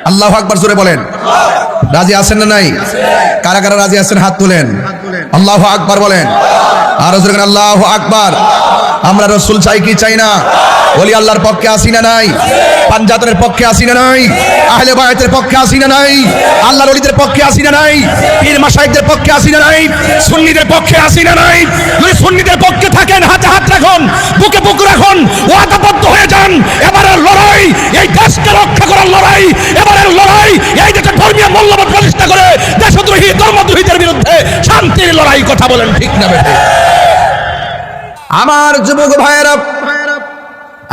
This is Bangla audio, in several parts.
আল্লাহু আকবার জোরে বলেন। রাজি আছেন না নাই? কারা কারা রাজি আছেন হাত তুলেন। আল্লাহু আকবার বলেন। আর জোরে বলেন আল্লাহু আকবার। আমরা রাসূল চাই কি চাই না? ওলি আল্লাহর পক্ষে আসি না নাই? পাঞ্জাতনের পক্ষে আসি না নাই? আহলে বায়াতের পক্ষে আসি না নাই? আল্লাহর ওলিদের পক্ষে আসি না নাই? পীর মাশায়েখদের পক্ষে আসি না নাই? সুন্নিদের পক্ষে আসি না নাই? যদি সুন্নিদের পক্ষে থাকেন হাতে হাত রাখুন, বুকে বুক রাখুন, ওয়াদাবদ্ধ হয়ে যান। এবারের লড়াই এই দেশকে রক্ষা করার লড়াই, এবারের লড়াই এই দেশের ধর্মীয় মূল্যবোধ প্রতিষ্ঠা করে দেশদ্রোহী ধর্মদ্রোহীদের বিরুদ্ধে শান্তির লড়াই। কথা বলেন ঠিক না বেঠিক? আমার যুবক ভাইয়েরা,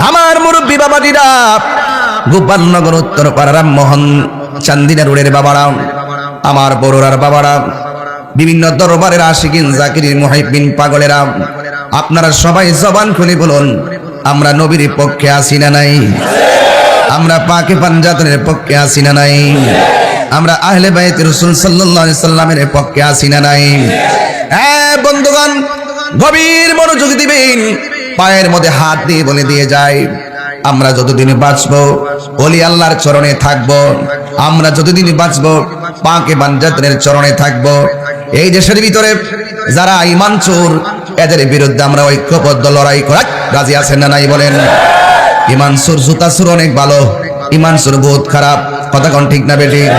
আমার মুরব্বী বাবাজিরা, গোপালনগর উত্তরপাড়া মোহন চান্দিনা রোডের বাবারা, আমার বড়রার বাবারা, বিভিন্ন দরবারের আশিকিন জাকিরিন মুহিব্বিন পাগলেরা, আপনারা সবাই জবান খুলে বলুন, আমরা নবীর পক্ষে আসি না নাই? আমরা পাকে পাঞ্জাতনের পক্ষে আসি না নাই? আমরা আহলে বাইত রাসূল সাল্লাল্লাহু আলাইহি সাল্লামের পক্ষে আসি না নাই? হ্যাঁ বন্ধুগণ, গভীর মনোযোগ দিবেন। পায়ের মধ্যে হাত দিয়ে বলে দিয়ে যায়, আমরা যতদিন বাঁচবো ওলি আল্লাহর চরণে থাকবো, আমরা যতদিন বাঁচবো পাকে পাঞ্জাতনের চরণে থাকবো। এই দেশের ভিতরে যারা ঈমান চোর, এদের বিরুদ্ধে আমরা ঐক্যবদ্ধ লড়াই করা রাজি আছেন না নাই বলেন? ঈমান চোর, জুতা চোর অনেক ভালো, ঈমান চোর বহুত খারাপ। কথা কোন ঠিক না বেঠিক?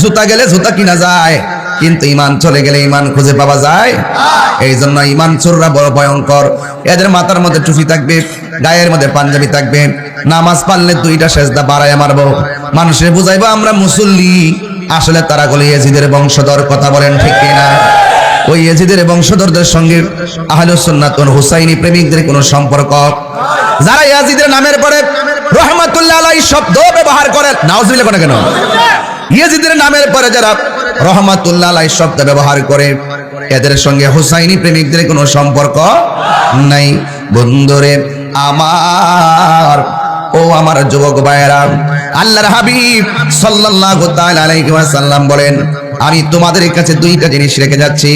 জুতা গেলে জুতা কিনা যায়, কিন্তু ঈমান চলে গেলে ঈমান খুঁজে পাওয়া যায়। এই জন্য ঈমান চোররা বড় ভয়ঙ্কর। এদের মাথার মধ্যে টুপি থাকবে, গায়ের মধ্যে পাঞ্জাবি থাকবে, নামাজ পড়লে দুইটা সেজদা বাড়ায় মারবো, মানুষের বুঝাইবো আমরা মুসল্লি, আসলে তারা বলে ইয়াজিদের বংশধর। কথা বলেন ঠিক কিনা? ওই ইয়াজিদের বংশধরদের সঙ্গে আহলুস সুন্নাত ওয়াল হুসাইনি প্রেমিকদের কোনো সম্পর্ক। যারা ইয়াজিদের নামের পরে রহমাতুল্লাহ আলাইহি শব্দ ব্যবহার করে, নাউজুবিল্লাহ কোন কেন? ইয়াজিদের নামের পরে যারা রহমাতুল্লাহ আলাইহি শব্দ ব্যবহার করে, এদের সঙ্গে হুসাইনি প্রেমিকদের কোনো সম্পর্ক নাই। বন্ধুরে আমার, ও আমার যুবক ভাইয়েরা, আল্লাহর হাবিব সাল্লাল্লাহু তাআলা আলাইহি ওয়াসাল্লাম বলেন, আমি তোমাদের কাছে দুইটা জিনিস রেখে যাচ্ছি,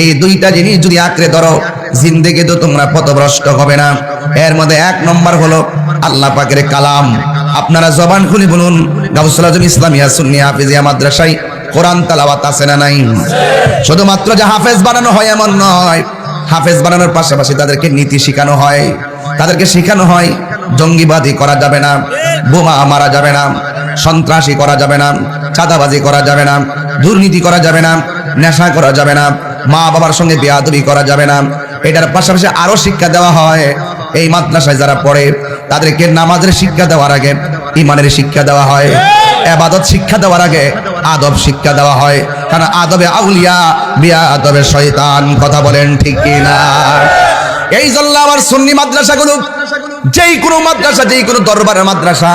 এই দুইটা জিনিস যদি আঁকড়ে ধরো জিন্দেগি তো তোমরা পথভ্রষ্ট হবে না। এর মধ্যে এক নম্বর হলো আল্লাহ পাকের কালাম। আপনারা জবান খুলে বলুন, গাউসুল আজম ইসলামিয়া সুন্নিয়া হাফেজিয়া মাদ্রাসায় কোরআন তেলাওয়াত আছে না নাই? শুধুমাত্র যে হাফেজ বানানো হয় এমন নয়, হাফেজ বানানোর পাশাপাশি তাদেরকে নীতি শেখানো হয়, তাদেরকে শেখানো হয় জঙ্গিবাদী করা যাবে না, বোমা মারা যাবে না, সন্ত্রাসী করা যাবে না, চাঁদাবাজি করা যাবে না, দুর্নীতি করা যাবে না, নেশা করা যাবে না, মা বাবার সঙ্গে বেয়াদবি করা যাবে না। এটার পাশাপাশি আরো শিক্ষা দেওয়া হয়। এই মাদ্রাসায় যারা পড়ে তাদেরকে নামাজের শিক্ষা দেওয়ার আগে ইমানের শিক্ষা দেওয়া হয়, ইবাদত শিক্ষা দেওয়ার আগে আদব শিক্ষা দেওয়া হয়, কারণ আদবে আউলিয়া বিয়াদবে শয়তান। কথা বলেন ঠিক কিনা? এই জন্য আমার সুন্নি মাদ্রাসাগুলো, যেই কোনো মাদ্রাসা, যেই কোনো দরবারের মাদ্রাসা,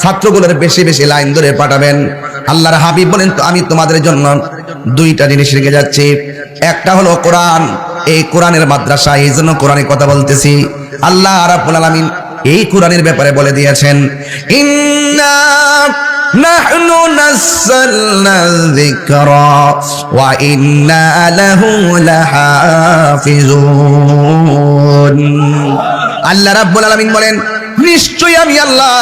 ছাত্রগুলোর বেশি বেশি লাইন ধরে পাঠাবেন। আল্লাহর হাবিব বলেন, তো আমি তোমাদের জন্য দুইটা জিনিস রেখে যাচ্ছি। একটা হলো কোরআন, এই কোরআনের মাদ্রাসা, এই জন্য কোরআনের কথা বলতেছি। আল্লাহ রাব্বুল আলামিন এই কোরআনের ব্যাপারে বলে দিয়েছেন, ইন্না নাহনু নাযালনা যিকরা ওয়া ইন্না লাহু লাহাফিজুন। আল্লাহ রাব্বুল আলামিন বলেন, নিশ্চয়ই আমি আল্লাহ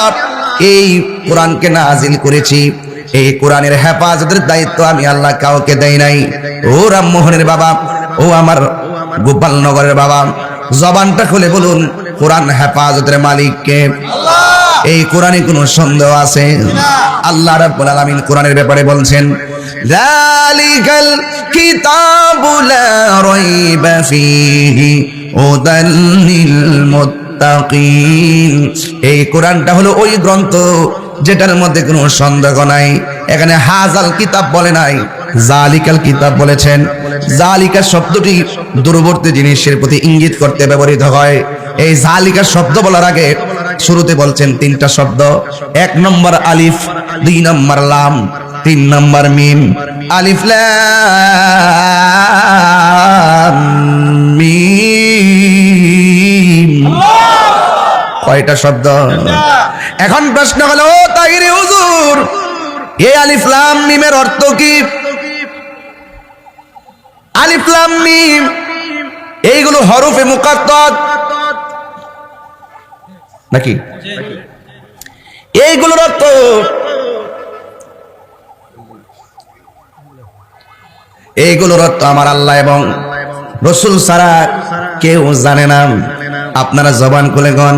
এই কোরআনকে নাজিল করেছি, এই কোরআনের হেফাজতের দায়িত্ব আমি আল্লাহ কাউকে দেই নাই। ও রামমোহনের বাবা, ও আমার গোপালনগরের বাবা, জবানটা খুলে বলুন, কোরআন হেফাজতের মালিক কে? এই কোরআনে কোনো সন্দেহ আছে? আল্লাহ রাব্বুল আলামিন কোরআনের ব্যাপারে বলছেন, যালিকাল কিতাবু লা রাইবা ফীহি হুদাল লিল মুত্তাকিন। এই কোরআনটা হলো ওই গ্রন্থ যেটার মধ্যে কোনো সন্দেহ নাই। এখানে হাজাল কিতাব বলে নাই, জালিকাল কিতাব বলেছেন। জালিকা শব্দটি দূরবর্তী জিনিসের প্রতি ইঙ্গিত করতে ব্যবহৃত হয়। এই জালিকা শব্দ বলার আগে শুরুতে বলছেন তিনটা শব্দ, এক নম্বর আলিফ, দুই নম্বর লাম, তিন নম্বর মিম। আলিফ লাম মিম, কয়টা শব্দ? এখন প্রশ্ন হলো, ও তাহিরি হুজুর, এই আলিফ লাম মিমের অর্থ কি? আলিফ লাম মিম এইগুলো হরফে মুকাত্তাত নাকি? এইগুলোর অর্থ এইগুলোর অর্থ আমার আল্লাহ এবং রাসূল ছাড়া কেউ জানে না। আপনারা জবান খুলে গন,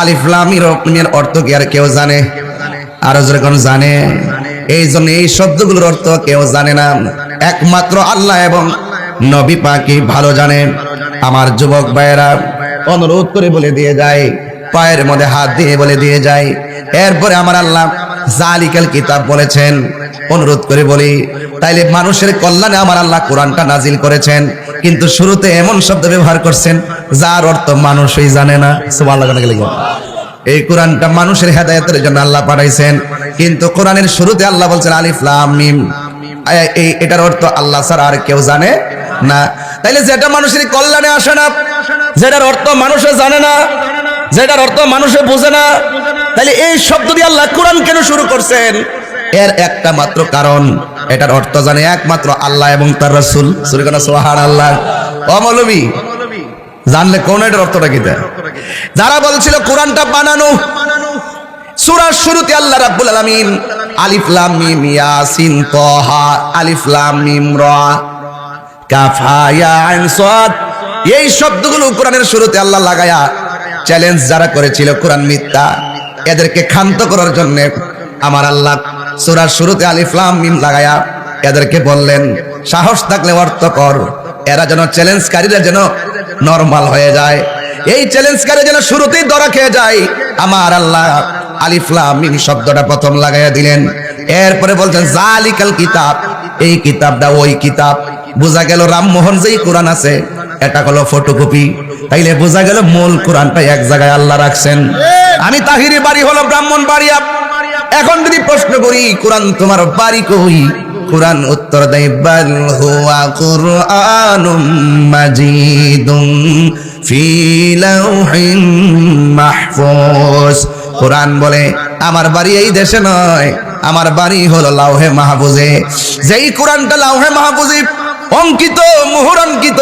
আলিফ লাম মিমের অর্থ কি আর কেউ জানে? আর যখন জানে, এই জন্য এই শব্দগুলোর অর্থ কেউ জানে না, একমাত্র আল্লাহ এবং নবী পাকই ভালো জানেন। আমার যুবক ভাইয়েরা অনুরোধ করে বলে দিয়ে যায়, পায়ের মধ্যে হাত দিয়ে বলে দিয়ে যায়, এরপরে আমার আল্লাহ জালিকাল কিতাব বলেছেন। অনুরোধ করে বলি, তাইলে মানুষের কল্যাণে আমার আল্লাহ কোরআনটা নাজিল করেছেন, কিন্তু শুরুতে এমন শব্দ ব্যবহার করছেন যার অর্থ মানুষই জানে না। সুবহানাল্লাহ। এই কোরআনটা মানুষের হেদায়েতের জন্য আল্লাহ পাঠাইছেন, কিন্তু কোরআনের শুরুতে আল্লাহ বলছেন আলিফ লাম মিম। এটার অর্থ আল্লাহ ছাড়া আর কেউ জানে না। তাইলে যেটা মানুষের কল্যাণে আসে না, যেটার অর্থ মানুষে জানে না, যেটার অর্থ মানুষে বোঝে না, তাইলে এই শব্দ দিয়ে আল্লাহ কোরআন কেন শুরু করছেন? এর একটা মাত্র কারণ, এটার অর্থ জানে একমাত্র আল্লাহ এবং তার রাসূল। সুবহানাল্লাহ। ও মৌলবী, জানলে কোন এটার অর্থটা কি? যারা বলছিল কোরআনটা বানানো, সূরার শুরুতে আল্লাহ রাব্বুল আলামিন আলিফ লাম মিম ইয়াসিন তাহা আলিফ লাম মিম রা কাফ হা ইয়া আইন সাদ, এই শব্দগুলো কোরআনের শুরুতে আল্লাহ লাগায়া চ্যালেঞ্জ যারা করেছিল কোরআন মিথ্যা, এদেরকে ক্ষান্ত করার জন্য আমার আল্লাহ সূরার শুরুতে আলিফ লাম মিম লাগায়া এদেরকে বললেন, সাহস থাকলে অর্থ কর। এরা যেন চ্যালেঞ্জকারীরা যেন নরমাল হয়ে যায়, এই চ্যালেঞ্জকারী যেন শুরুতেই ধরা খেয়ে যায়, আমার আল্লাহ আলিফ লাম মিম শব্দটা প্রথম লাগাইয়া দিলেন। এরপরে বলছেন জালিকাল কিতাব, এই কিতাবটা ওই কিতাব। বোঝা গেল রামমোহন যেই কোরআন আছে এটা হলো ফটোকপি, তাইলে বোঝা গেল মূল কোরআনটা এক জায়গায় আল্লাহ রাখছেন। আমি তাহিরি বাড়ি হলো ব্রাহ্মণবাড়িয়া, এখন যদি প্রশ্ন করি কোরআন তোমার বাড়ি কই, কোরআন উত্তর দেয় বাল হুয়া কুরআনুম মাজিদুম ফি লাউহিন মাহফুজ। কোরআন বলে আমার বাড়ি এই দেশে নয়, আমার বাড়ি হলো লাউহে মাহফুজে। যেই কোরআনটা লাউহে মাহফুজে অঙ্কিত, মোহরাঙ্কিত,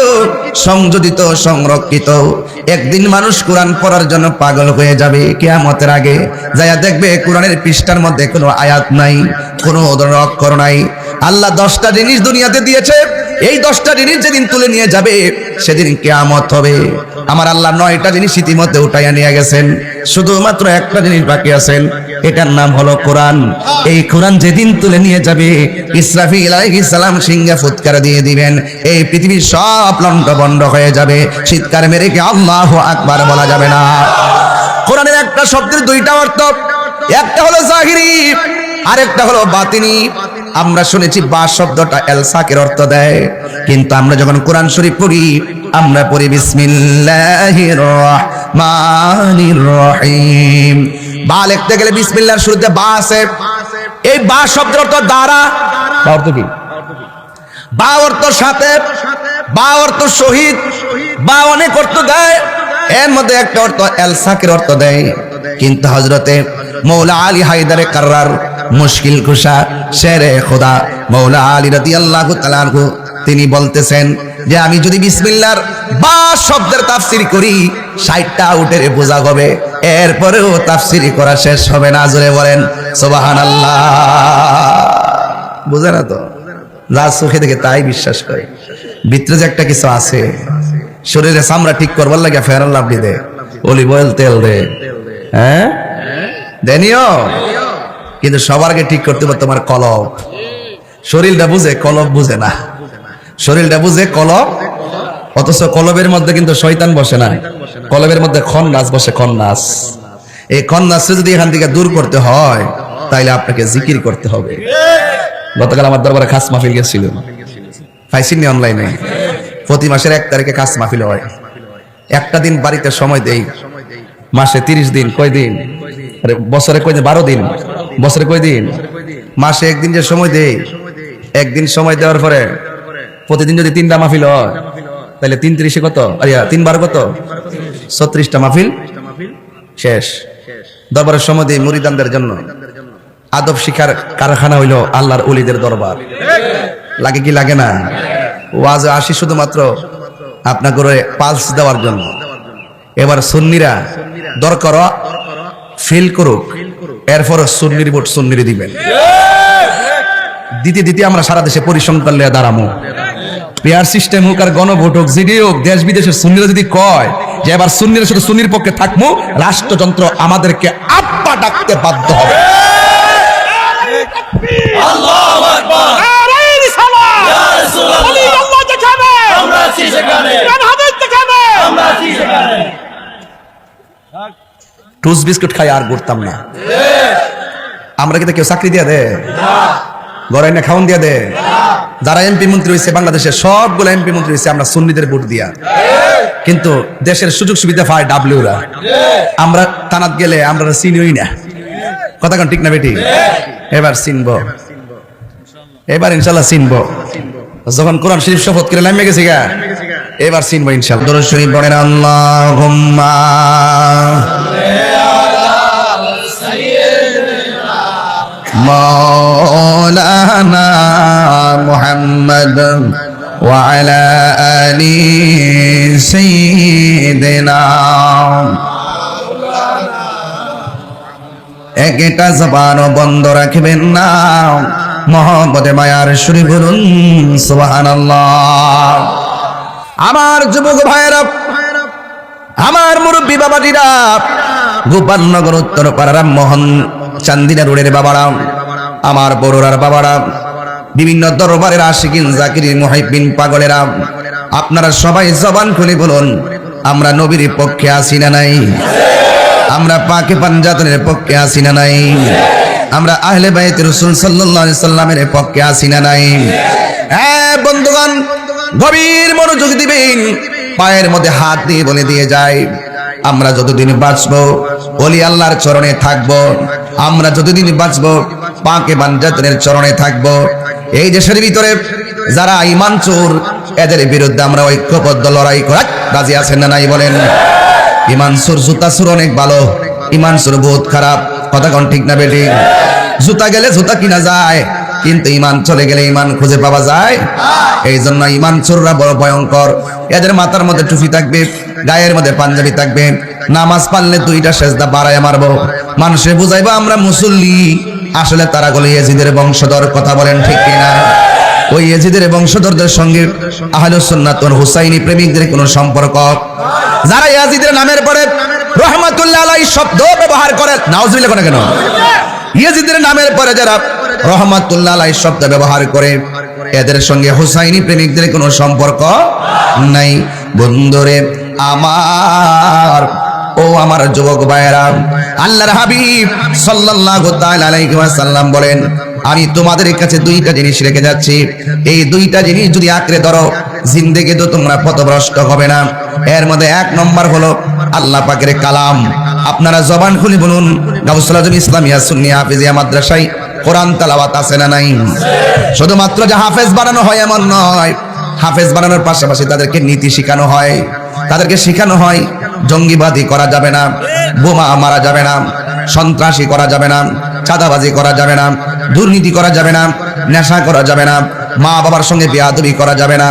সংযোজিত, সংরক্ষিত, একদিন মানুষ কোরআন পড়ার জন্য পাগল হয়ে যাবে। কিয়ামতের আগে যায়া দেখবে কোরআনের পৃষ্ঠার মধ্যে কোনো আয়াত নাই, কোনো অক্ষর নাই। আল্লাহ 10টা জিনিস দুনিয়াতে দিয়েছে, এই 10টা জিনিস যেদিন তুলে নিয়ে যাবে সেদিন কিয়ামত হবে। আমার আল্লাহ 9টা জিনিস ইতিমধ্যে উঠাইয়া নিয়ে গেছেন, শুধুমাত্র একটা জিনিস বাকি আছেন, এটার নাম হলো কোরআন। এই কোরআন যেদিন তুলে নিয়ে যাবে ইসরাফিল আলাইহিস সালাম সিংহে ফুৎকার দিয়ে দিবেন, এই পৃথিবীর সব লন্ডভন্ড হয়ে যাবে, চিৎকার মেরে কি আল্লাহু আকবার বলা যাবে না। কোরআনের একটা শব্দের 2টা অর্থ, একটা হলো জাহিরি আর একটা হলো বাতিনি। আমরা শুনেছি বা শব্দটা এলসাকের অর্থ দেয়, কিন্তু আমরা যখন কোরআন শরীফ পড়ি আমরা পড়ি বিসমিল্লাহির রহমানির রহিম। বা লিখতে গেলে বিসমিল্লাহর শুরুতে বা আছে, এই বা শব্দের অর্থ দ্বারা। বা অর্থ কি? বা অর্থ সাথে, বা অর্থ শহীদ, বা অনেক অর্থ দেয়, এর মধ্যে একটা অর্থ এলসাকের অর্থ দেয়। কিন্তু হযরতে মৌলা আলী হায়দারে কাররার মুশকিল কুশা শেরে খোদা মৌলা আলী রাদিয়াল্লাহু তাআলা আনহু তিনি বলতেছেন যে আমি যদি বিসমিল্লাহর বা শব্দের তাফসীর করি 60টা উটের বোঝা হবে, এরপরেও তাফসীর করা শেষ হবে না। জোরে বলেন সুবহানাল্লাহ। বুঝে না তো, যা চোখে দেখে তাই বিশ্বাস করে। ভিতরে যে একটা কিছু আছে, শরীরে চামড়া ঠিক করবার লাগে ফেরান লাভলি দে, অলিভ অয়েল তেল দে, হ্যাঁ দেনিও, কিন্তু সবার আগে ঠিক করতে পারে তোমার কলব। শরীরটা বুঝে, কলব বুঝে না। শরীরটা বুঝে, কলব, অথচ কলবের মধ্যে কিন্তু শয়তান বসে না, কলবের মধ্যে খন্নাস বসে, খন্নাস। এই খন্নাসকে যদি এখান থেকে দূর করতে হয় তাইলে আপনাকে জিকির করতে হবে। গতকাল আমার দরবারে খাস মাহফিল গেছিল, পাইছিনি অনলাইনে। প্রতি মাসের 1 তারিখে খাস মাহফিল হয়। একটা দিন বাড়িতে সময় দেই, মাসে 30 দিন, কয় দিন? আরে বছরে কয় দিন? 12 দিন। বছরে কয় দিন? মাসে 1 দিন যে সময় দেই, 1 দিন সময় দেওয়ার পরে প্রতিদিন যদি 3টা মাহফিল হয় তাহলে 3 × 30 কত? আরে 3 বার কত? 36টা মাহফিল শেষ। দরবারের সময় দেই মুরিদানদের জন্য। আদব শিখার কারখানা হইলো আল্লাহর ওলিদের দরবার। লাগে কি লাগে না? ওয়াজে আসি শুধুমাত্র আপনার করে পালস দেওয়ার জন্য। এবার সুন্নিরা দরকার ফিল করুক, এরপর সুন্নির ভোট সুন্নিরে দিবেন। দিতে দিতে আমরা সারা দেশে পরিসংখ্যান নিয়ে দাঁড়ামো। পেয়ার সিস্টেম হোক আর গণভোট হোক, যেটি হোক, দেশ বিদেশের সুন্নিরা যদি কয় যে এবার সুন্নিরা শুধু সুন্নির পক্ষে থাকবো, রাষ্ট্রযন্ত্র আমাদেরকে আব্বা ডাকতে বাধ্য হবে। আল্লাহু আকবার। নারে রিসালাত। ইয়া রাসূলুল্লাহ। ওলি আল্লাহ যেখানে আমরা আছি সেখানে। কোরআন হাদিস যেখানে আমরা আছি সেখানে। টুস বিস্কুট খাই আর করতাম না। আমরা কি কেউ চাকরি দিয়া দে? ঘরে না খাওয়ান দিয়া দে? যারা এমপি মন্ত্রী হয়েছে বাংলাদেশের সবগুলো এমপি মন্ত্রী হয়েছে আমরা সুন্নিদের ভোট দিয়া। কিন্তু দেশের সুযোগ সুবিধা পায় ডাব্লিউরা। আমরা থানাত গেলে আমরা চিনিই না। কথা কোন ঠিক না বেটি? এবার চিনবো, এবার ইনশাল্লাহ চিনবো। যখন কোরআন শরীফ শপথ করে নামে গেছি গা, এবার চিনবো ইনশাল্লাহ। দরুদ শরীফ পড়েন আল্লাহুম্মা মাওলানা মুহাম্মদ ওয়া আলা আলি সাইয়্যিদিনা। একটা জবানও বন্ধ রাখবেন না, মহব্বতে মায়ার সুরে বলুন সুবহানাল্লাহ। আমার যুবক ভাইরা, আমার মুরব্বী বাবাজিরা, গোপালনগর উত্তরপাড়ার মোহন চান্দিনা রোডের বাবারা, আমার বড়রার বাবারা, বিভিন্ন দরবারের আশিকিন জাকিরিন মুহিব্বিন পাগলেরা, আপনারা সবাই জবান খুলে বলুন, আমরা নবীর পক্ষে আছি না নাই? আমরা পাকে পাঞ্জাতনের পক্ষে আছি না নাই? আমরা আহলে বাইত রাসূল সাল্লাল্লাহু আলাইহি সাল্লামের পক্ষে আছি না নাই? হ্যাঁ বন্ধুগণ, গভীর মনোযোগ দিবেন। পায়ের মধ্যে হাত দিয়ে বলে দিয়ে যায়, আমরা যতদিন বাঁচবো ওলি আল্লাহর চরণে থাকবো, আমরা যতদিন বাঁচবো পাকে পাঞ্জাতনের চরণে থাকবো। এই দেশের ভিতরে যারা ঈমান চোর, এদের বিরুদ্ধে আমরা ঐক্যবদ্ধ লড়াই করা রাজি আছেন না নাই বলেন? ঈমান চোর জুতা চোর অনেক ভালো, ঈমান চোর বহুত খারাপ। কথা কোন ঠিক না বেটি? জুতা গেলে জুতা কিনা যায়, কিন্তু ঈমান চলে গেলে ঈমান খুঁজে পাওয়া যায়। এই জন্য ঈমান চোররা বড় ভয়ঙ্কর। এদের মাথার মধ্যে টুপি থাকবে, গায়ের মধ্যে পাঞ্জাবি থাকবে, নামাজ পড়লে দুইটা সেজদা বাড়ায় মারবো, মানুষে বুঝাইবো আমরা মুসল্লি, আসলে তারা হলো ইয়াজিদের বংশধর। কথা বলেন ঠিক কিনা? ওই ইয়াজিদের বংশধরদের সঙ্গে আহলুস সুন্নাত ওয়াল হুসাইনি প্রেমিকদের কোনো সম্পর্ক। যারা ইয়াজিদের নামের পরে রহমাতুল্লাহ আলাইহি শব্দ ব্যবহার করে, নাউজুবিল্লাহ কোন কেন? ইয়াজিদের নামের পরে যারা রহমাতুল্লাহ আলাইহি শব্দ ব্যবহার করে, এদের সঙ্গে হুসাইনি প্রেমিকদের কোনো সম্পর্ক নাই। বন্ধুরে আমার, ও আমার যুবক ভাইয়েরা, আল্লাহর হাবিব সাল্লাল্লাহু তাআলা আলাইহি ওয়াসাল্লাম বলেন, আমি তোমাদের কাছে দুইটা জিনিস রেখে যাচ্ছি, এই দুইটা জিনিস যদি আঁকড়ে ধরো, জিন্দেগি তো তোমরা পথভ্রষ্ট হবে না। এর মধ্যে এক নম্বর হলো আল্লাহ পাকের কালাম। আপনারা জবান খুলে বলুন, গাউসুল আজম ইসলামিয়া সুন্নিয়া হাফেজিয়া মাদ্রাসায় কোরআন তেলাওয়াত আছে না নাই? শুধুমাত্র যে হাফেজ বানানো হয় এমন নয়, হাফেজ বানানোর পাশাপাশি তাদেরকে নীতি শেখানো হয়। তাদেরকে শেখানো হয় জঙ্গিবাদী করা যাবে না, বোমা মারা যাবে না, সন্ত্রাসী করা যাবে না, চাঁদাবাজি করা যাবে না, দুর্নীতি করা যাবে না, নেশা করা যাবে না, মা বাবার সঙ্গে বেয়াদবি করা যাবে না।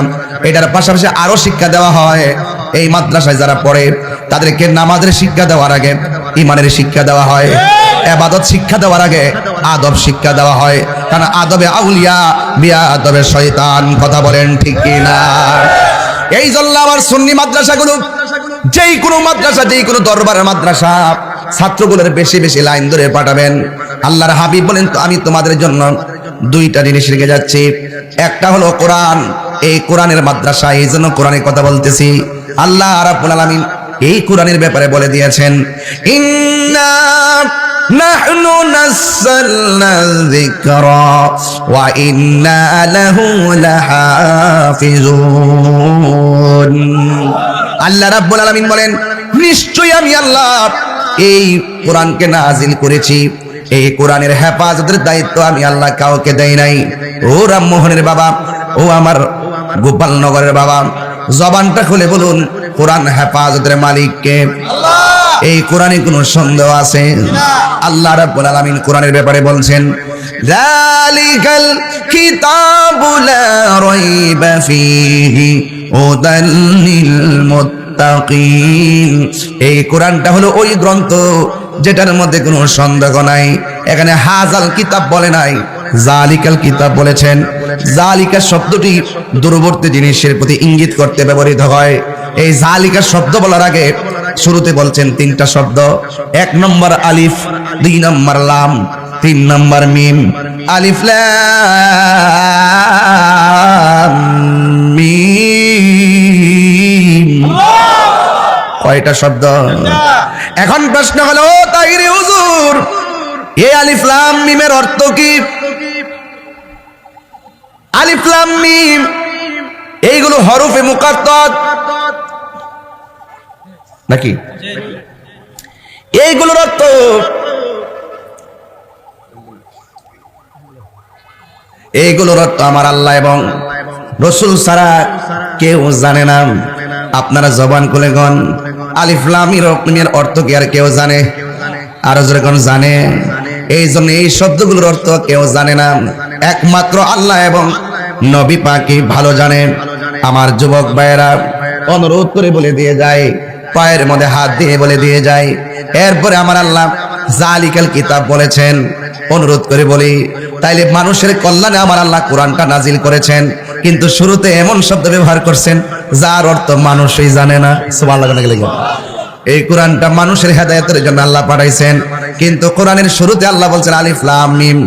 এটার পাশাপাশি আরো শিক্ষা দেওয়া হয়। এই মাদ্রাসায় যারা পড়ে তাদেরকে নামাজের শিক্ষা দেওয়ার আগে ইমানের শিক্ষা দেওয়া হয়, ইবাদত শিক্ষা দেওয়ার আগে আদব শিক্ষা দেওয়া হয়। কারণ আদবে আউলিয়া, বিয়াদবে শয়তান। কথা বলেন ঠিক কিনা? এই জন্য আমার সুন্নি মাদ্রাসাগুলো, যেই কোনো মাদ্রাসা, যেই কোনো দরবারের মাদ্রাসা, ছাত্রগুলোর বেশি বেশি লাইন ধরে পাঠাবেন। আল্লাহর হাবিব বলেন, তো আমি তোমাদের জন্য দুইটা জিনিস রেখে যাচ্ছি। একটা হলো কোরআন। এই কোরআনের মাদ্রাসা, এই জন্য কোরআনের কথা বলতেছি। আল্লাহ রাব্বুল আলামিন এই কোরআনের ব্যাপারে বলে দিয়েছেন, ইন্না নাহনু নাযালনা যিকরা ওয়া ইন্না লাহু লাহাফিজুন। আল্লাহ রাব্বুল আলামিন বলেন, নিশ্চয়ই আমি আল্লাহ এই কোরআনকে নাজিল করেছি, এই কোরআনের হেফাজতের দায়িত্ব আমি আল্লাহ কাউকে দেই নাই। ও রামমোহনের বাবা, ও আমার গোপালনগরের বাবা, জবানটা খুলে বলুন, কোরআন হেফাজতের মালিক কে? আল্লাহ। এই কোরআনে কোনো সন্দেহ আছে? আল্লাহ রাব্বুল আলামিন কোরআনের ব্যাপারে বলছেন, যালিকাল কিতাবু লা রাইবা ফীহি হুদাল লিল মুত্তাকিন। এই কোরআনটা হলো ওই গ্রন্থ যেটার মধ্যে কোনো সন্দেহ নাই। এখানে হাজাল কিতাব বলে নাই, জালিকাল কিতাব বলেছেন। জালিকা শব্দটি দূরবর্তী জিনিসের প্রতি ইঙ্গিত করতে ব্যবহৃত হয়। এই জালিকা শব্দ বলার আগে শুরুতে বলছেন তিনটা শব্দ, 1 নম্বর আলিফ, 2 নম্বর লাম, 3 নম্বর মিম। আলিফ লাম মিম, কয়টা শব্দ? এখন প্রশ্ন হলো, তাহিরি হুজুর, এই আলিফ লাম মিমের অর্থ কি? আলিফ লাম মিম এইগুলো হরফে মুকাত্তাত নাকি? এইগুলোর অর্থ আমার আল্লাহ এবং রাসূল ছাড়া কেউ জানে না। আপনারা জবান খুলে গন, আলিফ লাম মিমের অর্থ কি আর কেউ জানে? আর জোরে কোন জানে? এই জন্য এই শব্দগুলোর অর্থ কেউ জানে না, একমাত্র আল্লাহ এবং নবী পাকই ভালো জানেন। আমার যুবক ভাইয়েরা অনুরোধ করে বলে দিয়ে যায়, পায়ের মধ্যে হাত দিয়ে বলে দিয়ে যায়, এরপরে আমার আল্লাহ জালিকাল কিতাব বলেছেন। অনুরোধ করে বলি, তাইলে মানুষের কল্যাণে আমার আল্লাহ কোরআনটা নাজিল করেছেন, কিন্তু শুরুতে এমন শব্দ ব্যবহার করছেন যার অর্থ মানুষই জানে না। সুবহানাল্লাহ। এই কোরআনটা মানুষের হেদায়েতের জন্য আল্লাহ পাঠাইছেন, কিন্তু কোরআনের শুরুতে আল্লাহ বলছেন আলিফ লাম মিম,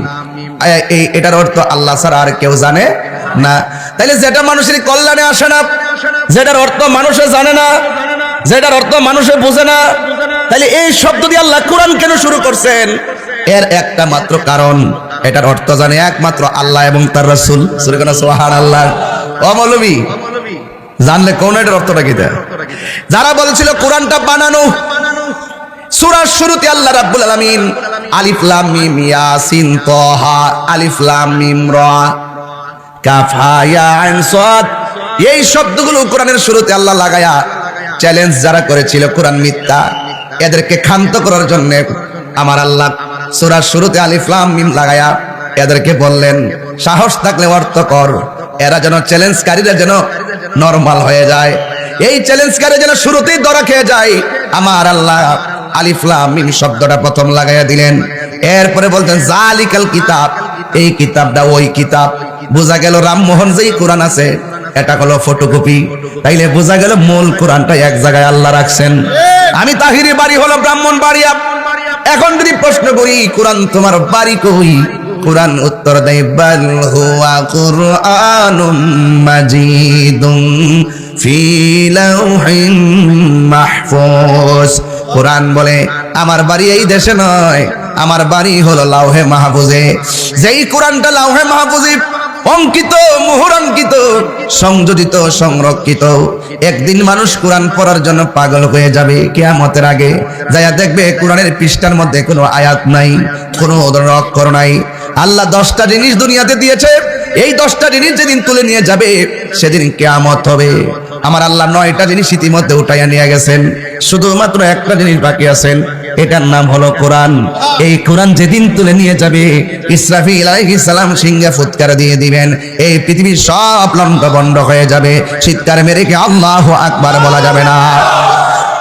এটার অর্থ আল্লাহ ছাড়া আর কেউ জানে না। তাইলে যেটা মানুষের কল্যাণে আসে না, যেটার অর্থ মানুষে জানে না, যেটার অর্থ মানুষে বোঝে না, তাহলে এই শব্দ দিয়ে আল্লাহ কোরআন কেন শুরু করছেন? এর একটা মাত্র কারণ, এটার অর্থ জানে একমাত্র আল্লাহ এবং তার রাসূল। সুবহানাল্লাহ। ও মৌলভী, জানলে কোন এটার অর্থটা কি? যারা বলছিল কোরআনটা বানানো, সূরার শুরুতে আল্লাহ রাব্বুল আলামিন আলিফ লাম মিম ইয়াসিন তাহা আলিফ লাম মিম রা কাফ হা ইয়া আইন সাদ, এই শব্দগুলো কোরআনের শুরুতে আল্লাহ লাগায়া চ্যালেঞ্জ যারা করেছিল কোরআন মিথ্যা, এদেরকে ক্ষান্ত করার জন্য আমার আল্লাহ সূরার শুরুতে আলিফ লাম মিম লাগায়া এদেরকে বললেন, সাহস থাকলে অর্থ কর। এরা যেন চ্যালেঞ্জকারীরা যেন নরমাল হয়ে যায়, এই চ্যালেঞ্জকারী যেন শুরুতেই ধরা খেয়ে যায়, আমার আল্লাহ আলিফ লাম মিম শব্দটা প্রথম লাগাইয়া দিলেন। এরপরে বলতেন জালিকাল কিতাব, এই কিতাবটা ওই কিতাব। বোঝা গেল রামমোহন যেই কোরআন আছে এটা হলো ফটোকপি, তাইলে বোঝা গেল মূল কোরআনটা এক জায়গায় আল্লাহ রাখছেন। আমি তাহিরি বাড়ি হলো ব্রাহ্মণবাড়িয়া, এখন যদি প্রশ্ন করি কোরআন তোমার বাড়ি কই, কোরআন উত্তর দেয় বাল হুয়া কুরআনুম মাজিদুন ফি লাউহিন মাহফুজ। কোরআন বলে আমার বাড়ি এই দেশে নয়, আমার বাড়ি হলো লাউহে মাহফুজে। যেই কোরআনটা লাউহে মাহফুজে অঙ্কিত, মোহরাঙ্কিত, সংযোজিত, সংরক্ষিত, একদিন মানুষ কোরআন পড়ার জন্য পাগল হয়ে যাবে। কিয়ামতের আগে যায়া দেখবে কোরআনের পৃষ্ঠার মধ্যে কোনো আয়াত নাই, কোনো অক্ষর নাই। আল্লাহ 10টা জিনিস দুনিয়াতে দিয়েছে, এই 10টা জিনিস যেদিন তুলে নিয়ে যাবে সেদিন কিয়ামত হবে। আমার আল্লাহ 9টা জিনিস ইতিমধ্যে উঠাইয়া নিয়ে গেছেন, শুধুমাত্র একটা জিনিস বাকি আছেন, এটার নাম হলো কোরআন। এই কোরআন যেদিন তুলে নিয়ে যাবে ইসরাফিল আলাইহিস সালাম সিংহে ফুৎকার দিয়ে দিবেন, এই পৃথিবীর সব লন্ডা বন্ধ হয়ে যাবে, চিৎকার মেরে কি আল্লাহু আকবার বলা যাবে না।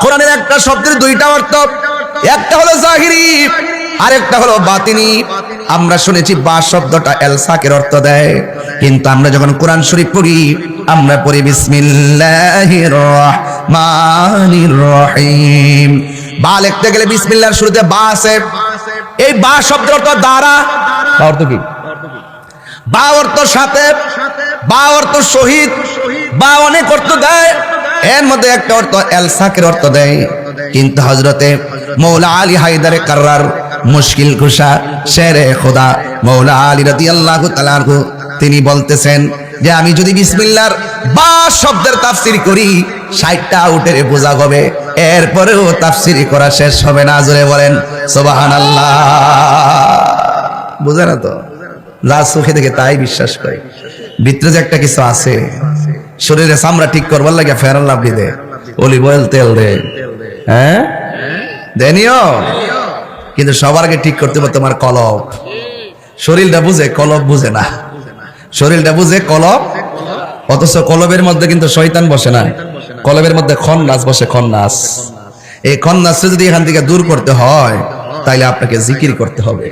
কোরআনের একটা শব্দের 2টা অর্থ, একটা হলো জাহিরি, আরেকটা হলো বাতিনি। আমরা শুনেছি বা শব্দটা এলসাকের অর্থ দেয়, কিন্তু আমরা যখন কোরআন শরীফ পড়ি আমরা পড়ি বিসমিল্লাহির রহমানির রহিম। বা লিখতে গেলে বিসমিল্লাহর শুরুতে বা আছে, এই বা শব্দের অর্থ দ্বারা। বা অর্থ কি? বা অর্থ সাথে, বা অর্থ শহীদ, বা অনেক অর্থ দেয়, এর মধ্যে একটা অর্থ এলসাকের অর্থ দেয়। কিন্তু হযরতে মৌলা আলী হায়দারে কাররার মুশকিল কুশা শেরে খোদা মৌলা আলী রাদিয়াল্লাহু তাআলা আনহু তিনি বলতেছেন যে আমি যদি বিসমিল্লাহর বা শব্দের তাফসীর করি 60টা আউটের বোঝা হবে, এরপরেও তাফসীর করা শেষ হবে না। জোরে বলেন সুবহানাল্লাহ। বুঝে না তো, যা চোখে দেখে তাই বিশ্বাস করে, ভিতরে যে একটা কিছু আছে, শরীরে চামড়া ঠিক করবার লাগে ফেরান লাভ দে, অলিভ অয়েল তেল দে, হ্যাঁ দেনিও, কিন্তু সবার আগে ঠিক করতে হবে তোমার কলব। শরীরটা বুঝে, কলব বুঝে না। শরীরটা বুঝে, কলব, অথচ কলবের মধ্যে কিন্তু শয়তান বসে না, কলবের মধ্যে খন্নাস বসে, খন্নাস। এই খন্নাসকে যদি এখান থেকে দূর করতে হয় তাইলে আপনাকে জিকির করতে হবে।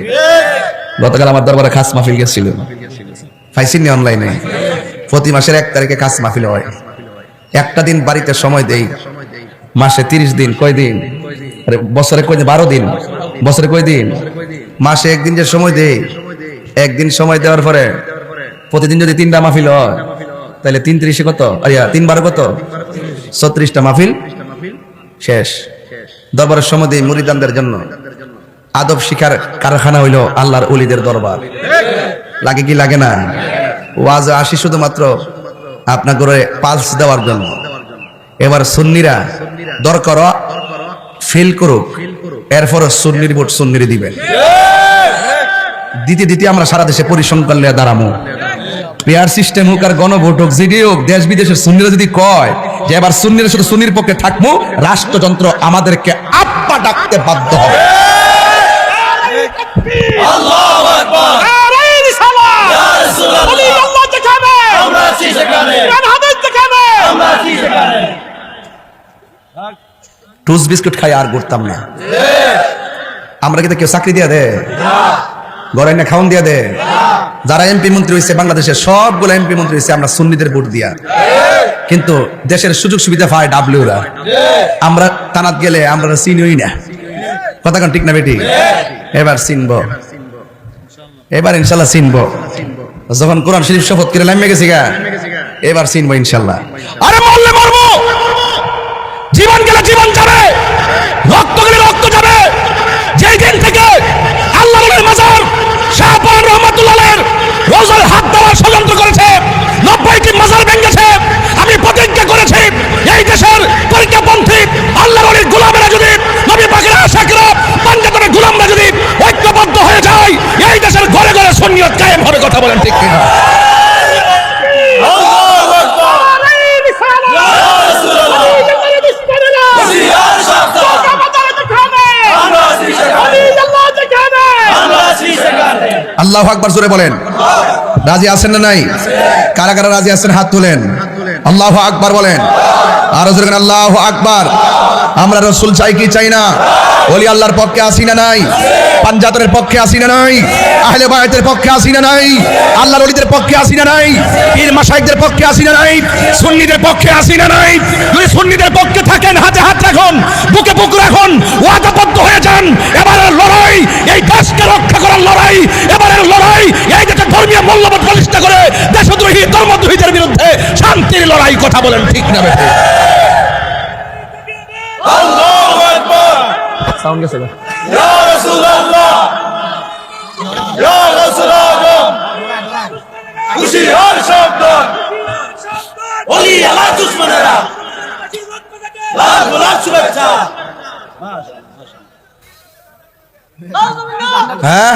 গতকাল আমার দরবারে খাস মাহফিল গেছিল, পাইছিনি অনলাইনে? প্রতি মাসের 1 তারিখে কাজ মাহফিল হয়। একটা দিন বাড়িতে সময় দেই, মাসে 30 দিন, কয় দিন? আরে বছরে কয় দিন? 12 দিন। বছরে কয় দিন? মাসে 1 দিন যে সময় দেই, 1 দিন সময় দেওয়ার পরে প্রতিদিন যদি 3টা মাহফিল হয়, তাহলে 3 × 30 কত? 3 × 12 কত? 36টা মাহফিল শেষ। দরবারের সময় দেই মুরিদানদের জন্য। আদব শিখার কারখানা হইল আল্লাহর ওলিদের দরবার। লাগে কি লাগে না? ওয়াজ আসি শুধুমাত্র আপনার করে পালস দেওয়ার জন্য। এবার সুন্নিরা দরকার ফেল করুক, এরপর সুন্নির ভোট সুন্নির দিবেন। দিতে দিতে আমরা সারা দেশে পরিসংখ্যান নিয়ে দাঁড়াবো। পেয়ার সিস্টেম হোক আর গণভোট হোক, যেটি হোক, দেশ বিদেশের সুন্নিরা যদি কয় যে এবার সুন্নিরা শুধু সুন্নির পক্ষে থাকবো, রাষ্ট্রযন্ত্র আমাদেরকে আব্বা ডাকতে বাধ্য হবে। আল্লাহু আকবার। নারে রিসালাত। ইয়া রাসূলুল্লাহ। ওলি আল্লাহ যেখানে আমরা আছি সেখানে। কোরআন হাদিস যেখানে আমরা আছি সেখানে। টুস বিস্কুট খাই আর ঘুরতাম না। আমরা কি কেউ চাকরি দিয়ে দে? ঘরে না খাওয়ান দিয়ে দে? যারা এমপি মন্ত্রী হয়েছে বাংলাদেশের সবগুলো এমপি মন্ত্রী হয়েছে আমরা সুন্নিদের ভোট দিয়া। কিন্তু দেশের সুযোগ সুবিধা পায় ডাব্লিউরা। আমরা তানাত গেলে আমরা চিনিই না। কথা কোন ঠিক না বেটি? এবার চিনবো, এবার ইনশাল্লাহ চিনবো। যখন কোরআন শরীফ শপথ করে নামে গেছি গা, এবার চিনবো ইনশাল্লাহ। আরে মরলে মরবো, জীবন গেলে জীবন যাবে, রক্ত গেলে রক্ত যাবে। যেই দিন থেকে আল্লাহর মাজার শাহপান রহমাতুল্লাহের রোজার হাত দেওয়ার ষড়যন্ত্র করেছে, 90টি মাজার ভেঙেছে, আমি প্রতিজ্ঞা করেছি এই দেশের পরিজ্ঞাপন্থী আল্লাহর গোলামেরা যদি, নবী পাকের আশিকরা, পাঞ্জাবের গোলামরা যদি ঐক্যবদ্ধ হয়ে যায়, এই দেশের ঘরে ঘরে সুন্নিয়ত কায়েম হবে। কথা বলেন ঠিক কিনা? আল্লাহু আকবার। ইয়া রাসূলুল্লাহ। আল্লাহু আকবার জোরে বলেন। রাজি আছেন না নাই? কারা কারা রাজি আছেন হাত তুলেন। আল্লাহু আকবার বলেন। আর জোরে বলেন আল্লাহু আকবার। আমরা রাসূল চাই কি চাই না? ওলি আল্লাহর পক্ষে আসি না নাই? পাঞ্জাতনের পক্ষে আসি না নাই? আহলে বায়তের পক্ষে আসি না নাই? আল্লাহর ওলিদের পক্ষে আসি না নাই? পীর মাশায়েখদের পক্ষে আসি না নাই? সুন্নিদের পক্ষে আসি না নাই? যদি সুন্নিদের পক্ষে থাকেন হাতে হাত রাখুন, বুকে বুক রাখুন, ওয়াদাবদ্ধ হয়ে যান। এবারের লড়াই এই দেশকে রক্ষা করার লড়াই, এবারের লড়াই এই দেশের ধর্মীয় মূল্যবোধ প্রতিষ্ঠা করে দেশদ্রোহী ধর্মদ্রোহীদের বিরুদ্ধে শান্তির লড়াই। কথা বলেন ঠিক না বেঠিক? আল্লাহু আকবার। সাউন্ড গেছে না? ইয়া রাসূলুল্লাহ, ইয়া রাসূলুল্লাহ, খুশি আর শব্দ ওলি আল্লাহ দুশমনেরা লাখ লাখ শুভেচ্ছা। হ্যাঁ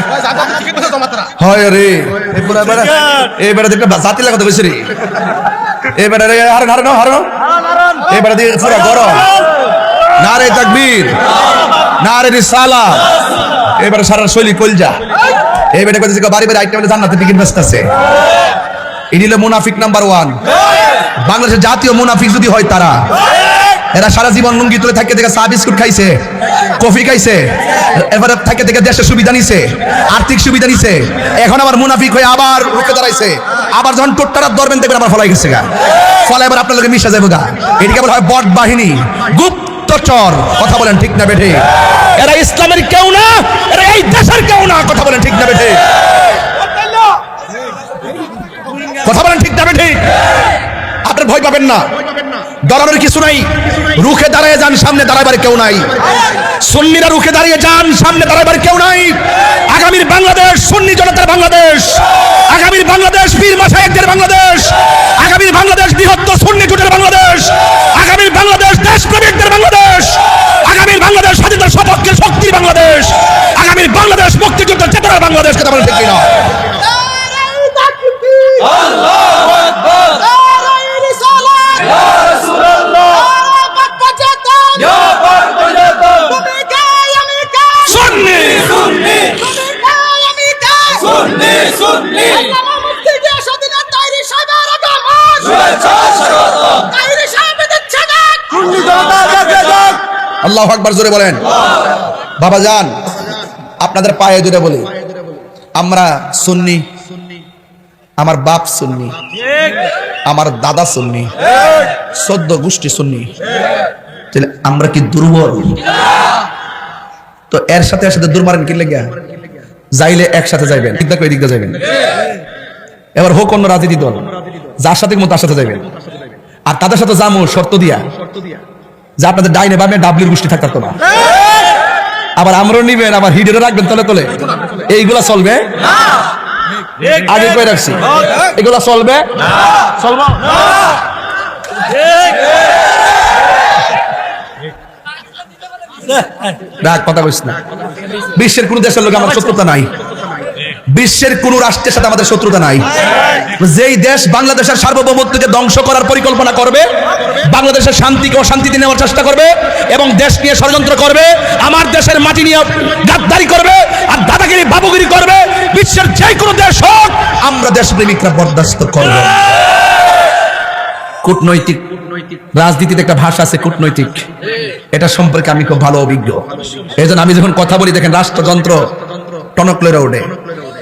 হয় রে, এবারে একটা জাতি লাগাতে বসে রে। এবারে হারন হারন হারন, এবারে দিয়ে পুরা গরম। নারে তাকবীর, নারে রিসালাত। এবারে সারা শৈলী কলজা। এবারে কইতেছে বাড়ি বাড়ি আইটেম জান্নাতের টিকিট বেচতেছে। ইনি হলো মুনাফিক নাম্বার 1। বাংলাদেশের জাতীয় মুনাফিক যদি হয় তারা, এরা সারা জীবন লুঙ্গি তুলে থাকে থেকে চা বিস্কুট খাইছে, কফি খাইছে, এবারে থাকে থেকে দেশের সুবিধা নিছে, আর্থিক সুবিধা নিছে। এখন আবার মুনাফিক হয়ে আবার রুখে দাঁড়াইছে। আবার যখন টোট্টারাত ধরবেন দেখবেন আবার ফলাই গেছে গা। ফলে এবার আপনার লোকে মিশা যাবে গা। এদিকে আবার হয় বট বাহিনী, গুপ্তচর। কথা বলেন ঠিক না বেঠে? এরা ইসলামের কেউ না, এরা এই দেশের কেউ না। কথা বলেন ঠিক না বেঠে? কথা বলেন ঠিক না বেঠে? আপনার ভয় পাবেন না, ডরানোর কিছু নাই। রুখে দাঁড়িয়ে যান, সামনে দাঁড়াবার কেউ নাই। সুন্নিরা রুখে দাঁড়িয়ে যান, সামনে দাঁড়াবার কেউ নাই। আগামীর বাংলাদেশ সুন্নি জনতার বাংলাদেশ, আগামীর বাংলাদেশ পীর মাশায়েখদের বাংলাদেশ, আগামীর বাংলাদেশ বৃহত্তর সুন্নি জোটের বাংলাদেশ, আগামীর বাংলাদেশ দেশপ্রেমিকদের বাংলাদেশ, আগামীর বাংলাদেশ স্বাধীনতার সপক্ষের শক্তির বাংলাদেশ, আগামীর বাংলাদেশ মুক্তিযুদ্ধের চেতনার বাংলাদেশ। কথা বলেন ঠিক কিনা? আল্লাহু আকবার। নারে রিসালাত। ইয়া রাসূলুল্লাহ। নারে বাচ্চাতা। ইয়া বাচ্চাতা। তুমি কাই আমি কাই। সুন্নি সুন্নি। তুমি কাই আমি কাই। সুন্নি সুন্নি। আল্লামা মুফতি কে স্বাধীনতা তাইরি সাগর আগমন। শুভেচ্ছা স্বাগত। তাইরি সাহেবদের ছাগাত। সুন্নি জনতা জাগে জাগ। আল্লাহু আকবার জোরে বলেন। বাবা জান, আপনাদের পায়ে ধরে বলি, আমরা সুন্নি আমার বাপ সুন্নি, আমার দাদা সুন্নি, 14 গোষ্ঠী সুন্নি, তাহলে আমরা কি দুর্বল? তো এর সাথে দুর্মারেন কি লেগে যাইলে একসাথে যাইবেন, দিকটা কই দিকটা যাইবেন। এবার হোক অন্য রাজনীতি দল, যার সাথে মত তার সাথে যাইবেন। আর তাদের সাথে যাবো শর্ত দিয়া যে আপনাদের ডাইনে বামে ডাবলির গোষ্ঠী থাকতো না, আবার আমরাও নিবেন, আবার হিডেরও রাখবেন তলে তলে। এইগুলা চলবে? আগে কই রাখছি, এগুলা চলবে? চলবে রাগ কথা কইস না। বিশ্বের কোন দেশের লোক আমার শত্রুতা নাই, বিশ্বের কোন রাষ্ট্রের সাথে আমাদের শত্রুতা নাই। যেই দেশ বাংলাদেশের সার্বভৌমত্বকে ধ্বংস করার পরিকল্পনা করবে, বাংলাদেশের শান্তিকে অশান্তিতে নেওয়ার চেষ্টা করবে এবং দেশ নিয়ে ষড়যন্ত্র করবে, আমার দেশের মাটি নিয়ে গাদ্দারি করবে আর দাদাগিরি বাবুগিরি করবে, বিশ্বের যে কোনো দেশ হোক আমরা দেশপ্রেমিকরা বরদাস্ত করব। কূটনৈতিক রাজনীতিতে একটা ভাষা আছে কূটনৈতিক, এটা সম্পর্কে আমি খুব ভালো অভিজ্ঞ। এই জন্য আমি যখন কথা বলি দেখেন রাষ্ট্রযন্ত্র টনক লড়ে ওঠে।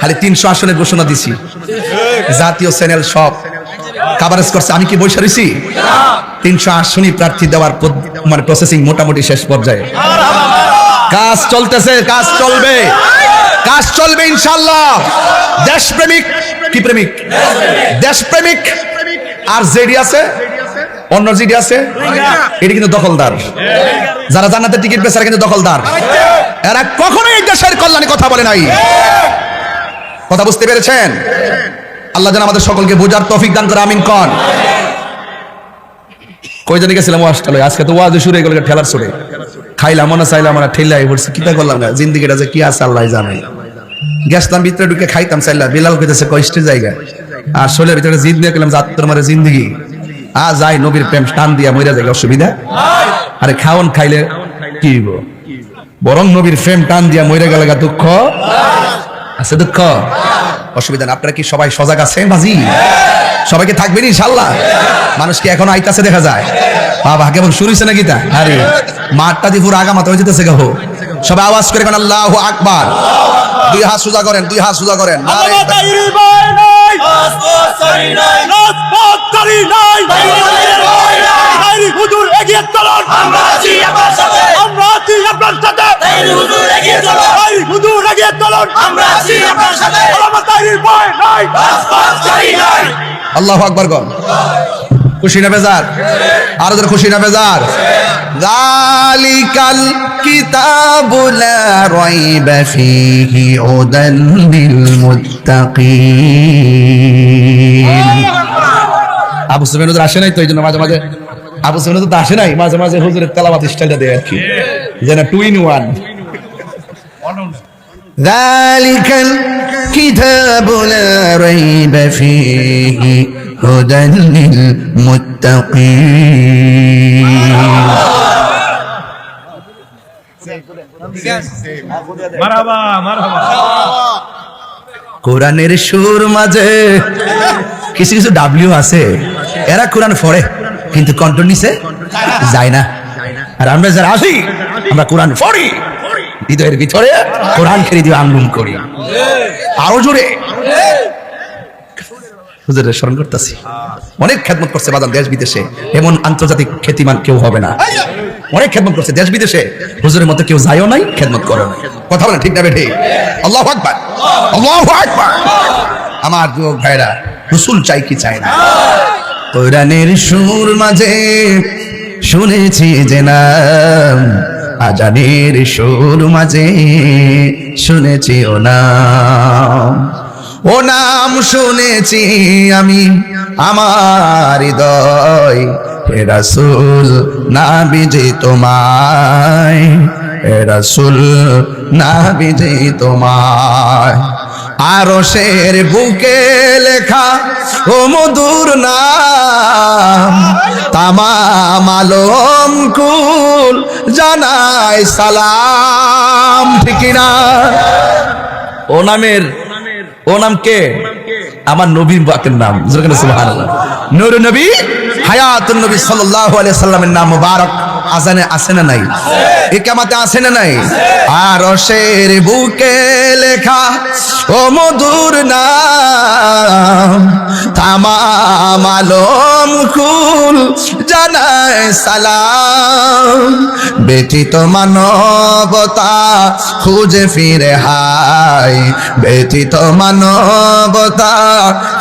খালি 300 আসনের ঘোষণা দিছি, জাতীয় চ্যানেল সব কভারেজ করছে, আমি কি বসে রয়েছি? 300 আসনই প্রার্থী দেওয়ার মানে প্রসেসিং মোটামুটি শেষ পর্যায়ে, কাজ চলতেছে, কাজ চলবে, কাজ চলবে ইনশাআল্লাহ। দেশপ্রেমিক কি প্রেমিক? দেশপ্রেমিক। আর জেডি আছে, অন্য জিডি আছে, এটি কিন্তু দখলদার। যারা জান্নাতের টিকিট পেয়েছে কিন্তু দখলদার। এরা কখনোই এই দেশের কল্যাণে কথা বলে নাই। কথা বুঝতে পেরেছেন? আল্লাহ যেন আমাদের সকলকে বোঝার তৌফিক দান করে, আমিন কন। কই জানি গেছিলাম ওয়াজটা, আজকে তো ওয়াজ শুরু হয়ে গেল ঠেলার ছড়ে, খাইলাম মনে চাইলাম না, ঠেলাই পড়ছি, কিতা করলাম না, জিন্দিগিটা যে কি আছে আল্লাহ জানে। গেছলাম ভিতরে ঢুকে খাইতাম চাইলাম, বিলাল কইতেছে কষ্টে জায়গা, আর শোলের ভিতরে জিদ নিয়ে গেলাম যাত্রার মারে জিন্দিগি যাই নবীর প্রেম টান দিয়া মইরা যায়, অসুবিধা? আরে খাওন খাইলে কি হইব, বরং নবীর প্রেম টান দিয়া মইরা গেলে দুঃখ আছে, দুঃখ অসুবিধা না। আপনারা কি সবাই সজাগ আছেন বাজি? সবাইকে থাকবেন ইনশাআল্লাহ। মানুষ কি এখনো আইতাছে দেখা যায়? বাবা কেমন শুরু হইছে নাকি তা? আরে মাঠটা দিয়ে পুরো আগামাতে হয়ে যেতেছে গাহো। সবাই আওয়াজ করে কোন আল্লাহু আকবার। দুই হাত সোজা করেন, দুই হাত সোজা করেন। হুজুর এগিয়ে চলুন, আমরা আছি আপনার সাথে, আমরা আছি আপনার সাথে, হুজুর এগিয়ে চলুন, হুজুর এগিয়ে চলুন, আমরা আছি আপনার সাথে, আল্লামা তাহরির ভয় নাই, বাস চাই নাই। আল্লাহু আকবার গণ। খুশি না বেজার? আর ওদের খুশি না বেজার? যালিকাল কিতাবু লা রাইবা ফীহি হুদান লিল মুত্তাকিন। আবু সুফিয়ান ওদের আসে নাই তো, এই জন্য মাঝে মাঝে আবু সুফিয়ান তো আসে নাই, মাঝে মাঝে হুজুরের তেলাওয়াত স্টাইলটা দেয় আর কি, যেন 2 in 1। যালিকাল কিতাবু লা রাইবা ফীহি হুদান লিল মুত্তাকিন। মারহাবা মারহাবা। কোরআনের সুর মাঝে কিছু কিছু ডাব্লিউ আছে, এরা কোরআন পড়ে কিন্তু কণ্ঠ নিচে যায় না। আর আমরা যারা আসি আমরা কোরআন পড়ি, হৃদয়ের ভিতরে কোরআন খেয়ে দিয়ে আন্দোলন করি আরো জোরে। হুজুরের স্মরণ করতেছি, অনেক খেদমত করছে বাজান দেশ বিদেশে, এমন আন্তর্জাতিক খ্যাতিমান কেউ হবে না। অনেক খেদমত করছে দেশ বিদেশে, হুজুরের মতো কেউ যায়ও নাই, খেদমত করে নাই। কথা বলেন ঠিক না বেঠিক? আল্লাহু আকবার, আল্লাহু আকবার। আমার যুবক ভাইরা, রাসূল চাই কি চায় না? কোরআনের সুর মাঝে শুনেছি যে নাম, আজানের সুর মাঝে শুনেছি ও নাম, ও নাম শুনেছি আমি আমার হৃদয়। হে রাসূল নাবিজি তোমায়, হে রাসূল নাবিজি তোমায়, আরশের বুকে লেখা ও মধুর নাম, তামাম আলম কুল জানাই সালাম। ঠিক না? ও নামের, ও নাম কে? আমার নবীর বাকের নাম। সুবহানাল্লাহ। নূর নবী হায়াতুন নবী সাল্লাল্লাহু আলাইহি সাল্লামের নাম মুবারক আজানে আছে না নাই? ইকামতে আছে না নাই? আরশের বুকে লেখা ও মধুর নাম, তামাম আলম কুল জানায় সালাম। ব্যথিত মানবতা খুঁজে ফিরে হায়, ব্যথিত মানবতা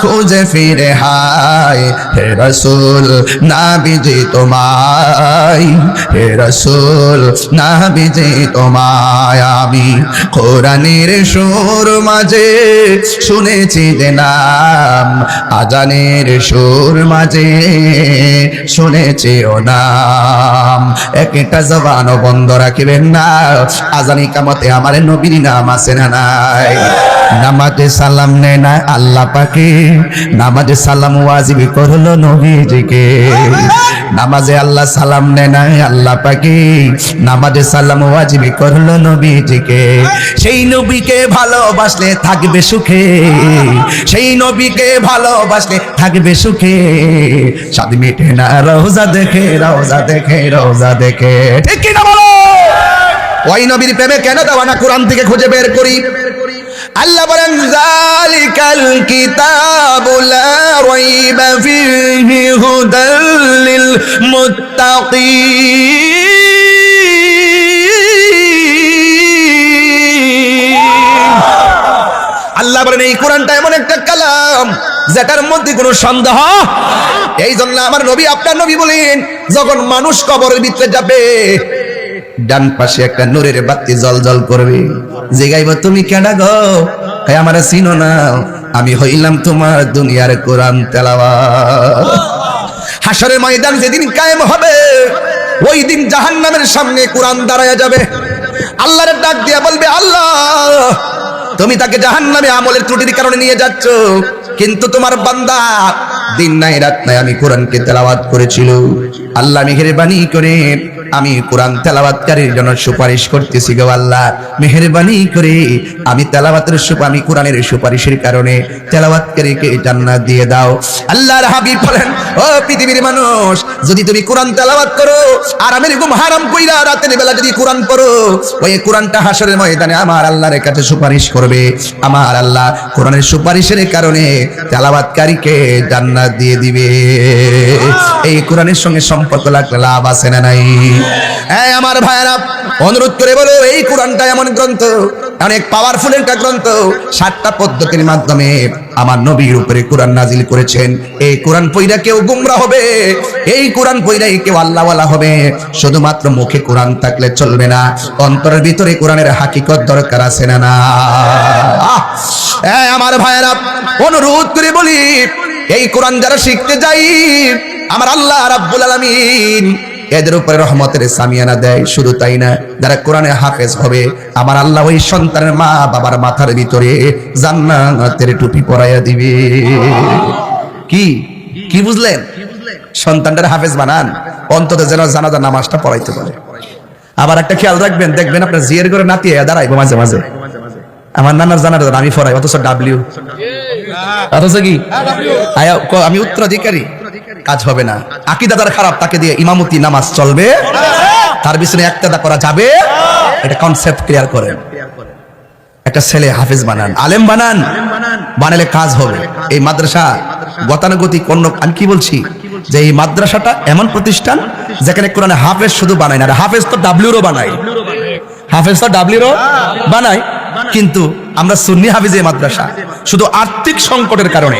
খুঁজে ফিরে হায়। হে রাসূল নাবিজি তোমায়, হে রাসূল নাবিজি তোমায় আমি কোরআনের সুর মাঝে শুনেছি যে নাম, আজানের সুর মাঝে শুনেছি ও নাম। একটা জবানও বন্ধ রাখিবেন না, আজান ইকামতে আমার নবীর নাম আছে না নাই? নামাজে সালাম নেয় না আল্লাহ পাকে, নামাজে সালাম ওয়াজিব করলো নবীজিকে। নামাজে আল্লাহ সালাম নেয় না আল্লাহ পাকে, নামাজে সালাম ওয়াজিব করলো নবীজিকে। সেই নবীকে ভালোবাসলে থাকবে সুখে, সেই নবীকে ভালোবাসলে থাকবে সুখে। স্বাদ মিটে না রওজা দেখে, রওজা দেখে, রওজা দেখে। ঠিক কি না বলো? ওই নবীর প্রেমে কেন দেওয়ানা কোরআন থেকে খুঁজে বের করি। আল্লাহ বলেন যালিকাল কিতাবু লা রাইবা ফীহি হুদাল লিল মুত্তাকিন। আল্লাহ বলেন এই কোরআনটা এমন একটা কালাম যেটার মধ্যে কোনো সন্দেহ। এই জন্য আমার নবী আপনার নবী বলেন, যখন মানুষ কবরের ভিতরে যাবে ডান পাশে একটা নূরের বাতি জ্বলজ্বল করবে। জিগাইব তুমি কেডা গো? কয় আমারে চিনো না, আমি হইলাম তোমার দুনিয়ার কোরআন তেলাওয়াত। হাশরের ময়দান যেদিন কায়েম হবে, ওই দিন জাহান্নামের সামনে কোরআন দাঁড়ায়া যাবে। আল্লাহর ডাক দিয়া বলবে, আল্লাহ তুমি তাকে জাহান্নামে আমলের ত্রুটির কারণে নিয়ে যাচ্ছ, কিন্তু তোমার বান্দা দিন নাই রাত নাই আমি কোরআনকে তেলাওয়াত করেছিল। আল্লাহ মেহেরবানি করে আমি কোরআন তেলাওয়াতকারীর জন্য সুপারিশ করতেছি গো আল্লাহ, মেহেরবানি করে আমি তেলাওয়াতের আমি কোরআনের সুপারিশের কারণে তেলাওয়াতকারীকে জান্নাত দিয়ে দাও। আল্লাহর হাবিব বলেন, ও পৃথিবীর মানুষ, যদি তুমি কোরআন তেলাওয়াত করো আর আমি ঘুম হারাম কইরা রাতের বেলা যদি কোরআন পড়ো, ওই কোরআনটা হাশরের ময়দানে আমার আল্লাহর কাছে সুপারিশ করবে। আমার আল্লাহ কোরআনের সুপারিশের কারণে তেলাওয়াতকারীকে জান্নাত দিয়ে দিবে। এই কোরআনের সঙ্গে সম্পর্ক লাগলে লাভ আছে না নাই? এই আমার ভাইরা, অনুরোধ করে বলো, এই কোরআনটা এমন গ্রন্থ, অনেক পাওয়ারফুল একটা গ্রন্থ। 7টা পদ্ধতির মাধ্যমে আমার নবীর উপরে কোরআন নাজিল করেছেন। এই কোরআন পড়া কেউ গুমরা হবে, এই কোরআন পড়াই কেউ আল্লাহওয়ালা হবে। শুধুমাত্র মুখে কোরআন থাকলে চলবে না, অন্তরের ভিতরে কোরআনের হাকিকত দরকার আছে না না? আমার ভাইরা, অনুরোধ করে বলি, এই কোরআন যারা শিখতে যাই, আমার আল্লাহ রাব্বুল আলামিন এদের উপরে রহমতের সামিয়ানা দেয়। শুধু তাই না, যারা কোরআনে হাফেজ হবে, আমার আল্লাহ ওই সন্তানের মা বাবার মাথার ভিতরে জান্নাতের টুপি পরাইয়া দিবে। কি কি বুঝলেন? সন্তানটার হাফেজ বানান, অন্তত যেন জানাজা নামাজটা পড়াইতে পারে। আবার একটা খেয়াল রাখবেন, দেখবেন আপনার জিয়ের করে নাতি দাঁড়াইবো মাঝে মাঝে, আমার নানার জানাজা আমি পড়াই, অথচ ডাব্লিউ, অথচ কি আমি উত্তরাধিকারী। কাজ হবে না। আকীদা তার খারাপ, তাকে দিয়ে ইমামতি নামাজ চলবে, তার পিছনে ইক্তেদা করা যাবে। এটা কনসেপ্ট ক্লিয়ার করেন। একটা ছেলে হাফেজ বানান, আলেম বানান, বানালে কাজ হবে। এই মাদ্রাসা গতানুগতিক অন্য, আমি কি বলছি যে এই মাদ্রাসাটা এমন প্রতিষ্ঠান যেখানে কোরআনে হাফেজ শুধু বানায় না, হাফেজ তো ডাব্লিউরও বানায়, হাফেজ তো ডাব্লিউরও বানায়। কিন্তু আমরা সুন্নি হাফেজ এই মাদ্রাসা শুধু আর্থিক সংকটের কারণে,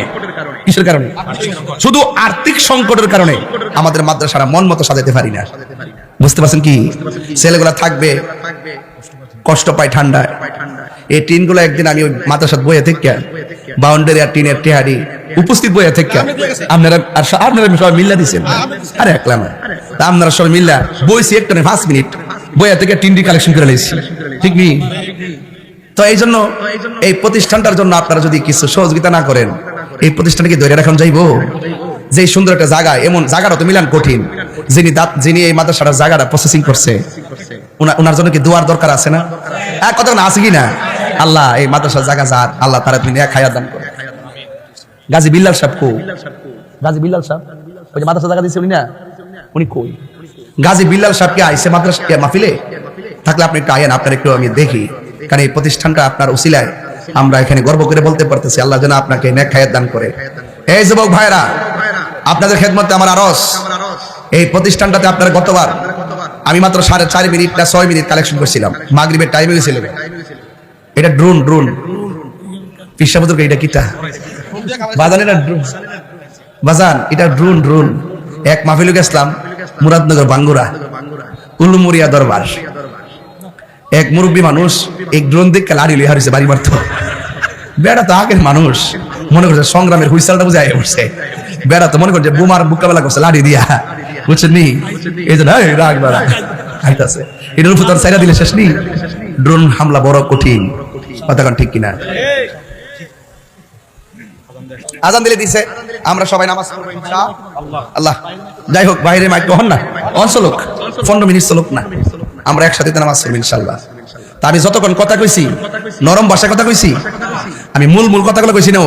কিসের কারণে? শুধু আর্থিক সংকটের কারণে আমাদের মাদ্রাসারা মন মতো সাজাতে পারি না। বুঝতে পারছেন কি? ছেলেগুলা থাকবে, কষ্ট পায় ঠান্ডায়। এই টিনগুলো একদিন আমি ওই মাদ্রাসাত বইয়ে থেকে বাউন্ডারি আর টিনের টেহারি উপস্থিত বইয়ে থেকে আপনারা সবাই মিল্লা দিচ্ছেন, আরে একলা না, আপনারা সবাই মিল্লা বইছি একটা 5 মিনিট বইয়া থেকে টিনটি কালেকশন করে নিয়েছি, ঠিক নেই? তো এই জন্য এই প্রতিষ্ঠানটার জন্য আপনারা যদি কিছু সহযোগিতা না করেন, এই প্রতিষ্ঠানকে ধরে রাখুন যাইবো। যে সুন্দর একটা জায়গা, এমন জায়গাটা তো মিলান কঠিন। যিনি এই মাদ্রাসার জায়গাটা প্রসেসিং করছে, ওনার জন্য কি দোয়ার দরকার আছে না? এক কথা আছে কি না? আল্লাহ এই মাদ্রাসার জায়গা যার, আল্লাহ তারা তুমি এক হায়াত দান করে। গাজী বিল্লাল সাহেব কো? গাজী বিল্লাল সাহেব ওই যে মাদ্রাসা জায়গা দিচ্ছে উনি না, উনি কই? গাজী বিল্লাল সাহেব কি আইসে মাদ্রাসা মাহফিলে? থাকলে আপনি একটু আয়েন, আপনার একটু আমি দেখি, কারণ এই প্রতিষ্ঠানটা আপনার উসিলায় আমরা এখানে গর্ব করে বলতে পারতেছি। আল্লাহ যেন আপনাকে নেক হায়াত দান করে। এই যুবক ভাইরা, আপনাদের খেদমতে আমার আরজ, এই প্রতিষ্ঠানটাতে আপনার গতবার আমি মাত্র 4.5 মিনিট না 6 মিনিট কালেকশন করছিলাম, মাগরিবের টাইমে গেছিল। এটা ড্রোন পিসাবুদুরকে, এটা কিটা বাজান, এটা ড্রোন বাজান, এটা ড্রোন। এক মাহফিলে গেছিলাম মুরাদনগর বাঙ্গুরা উলুমুরিয়া দরবার, এক মুরব্বী মানুষ এক ড্রোন দেখে লাড়ি লিয়ে হারিয়েছে বাড়ি মারত। বেড়া তো আগের মানুষ, মনে করছে সংগ্রামের হুইসালটা বুঝে উঠছে। বেড়া তো মনে করছে বোমার মোকাবেলা করছে লাড়ি দিয়া, বুঝছেন নি? এই জন্য রাগ বাড়া খাইতেছে। এটার উপর তার সাইরা দিলে শেষ নি। ড্রোন হামলা বড় কঠিন, কথা কোন ঠিক কিনা? আজান দিলে দিছে, আমরা সবাই নামাজ পড়ব ইনশাআল্লাহ। যাই হোক, বাইরে মাইক হন না, অনসলোক 15 মিনিট চলুক না, আমরা একসাথে নামাজ পড়ব ইনশাআল্লাহ। তা আমি যতক্ষণ কথা কইছি, নরম ভাষায় কথা কইছি, আমি মূল কথাগুলো কইছি না,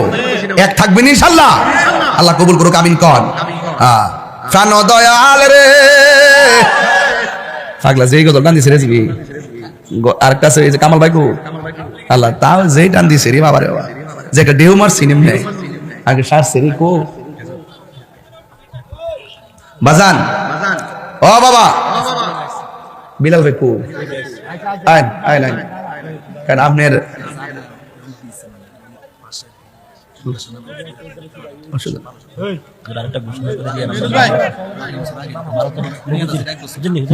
এক থাকবেন ইনশাআল্লাহ। আল্লাহ কবুল করুক, আমিন কন। প্রাণ দয়াল রে পাগলা, যেই গজল টান দিছে রে জিবি, আরেকটা আছে এই যে কামাল ভাইকু, আল্লাহ তাও যেই টান দিছে রে বাবা রে বাবা, যে একটা ঢেউ মারছি নেমনে আগে সারছে রে কো বাজান। ও বাবা বিলাল ভাই কো আইন আইন আইন, কারণ আপনার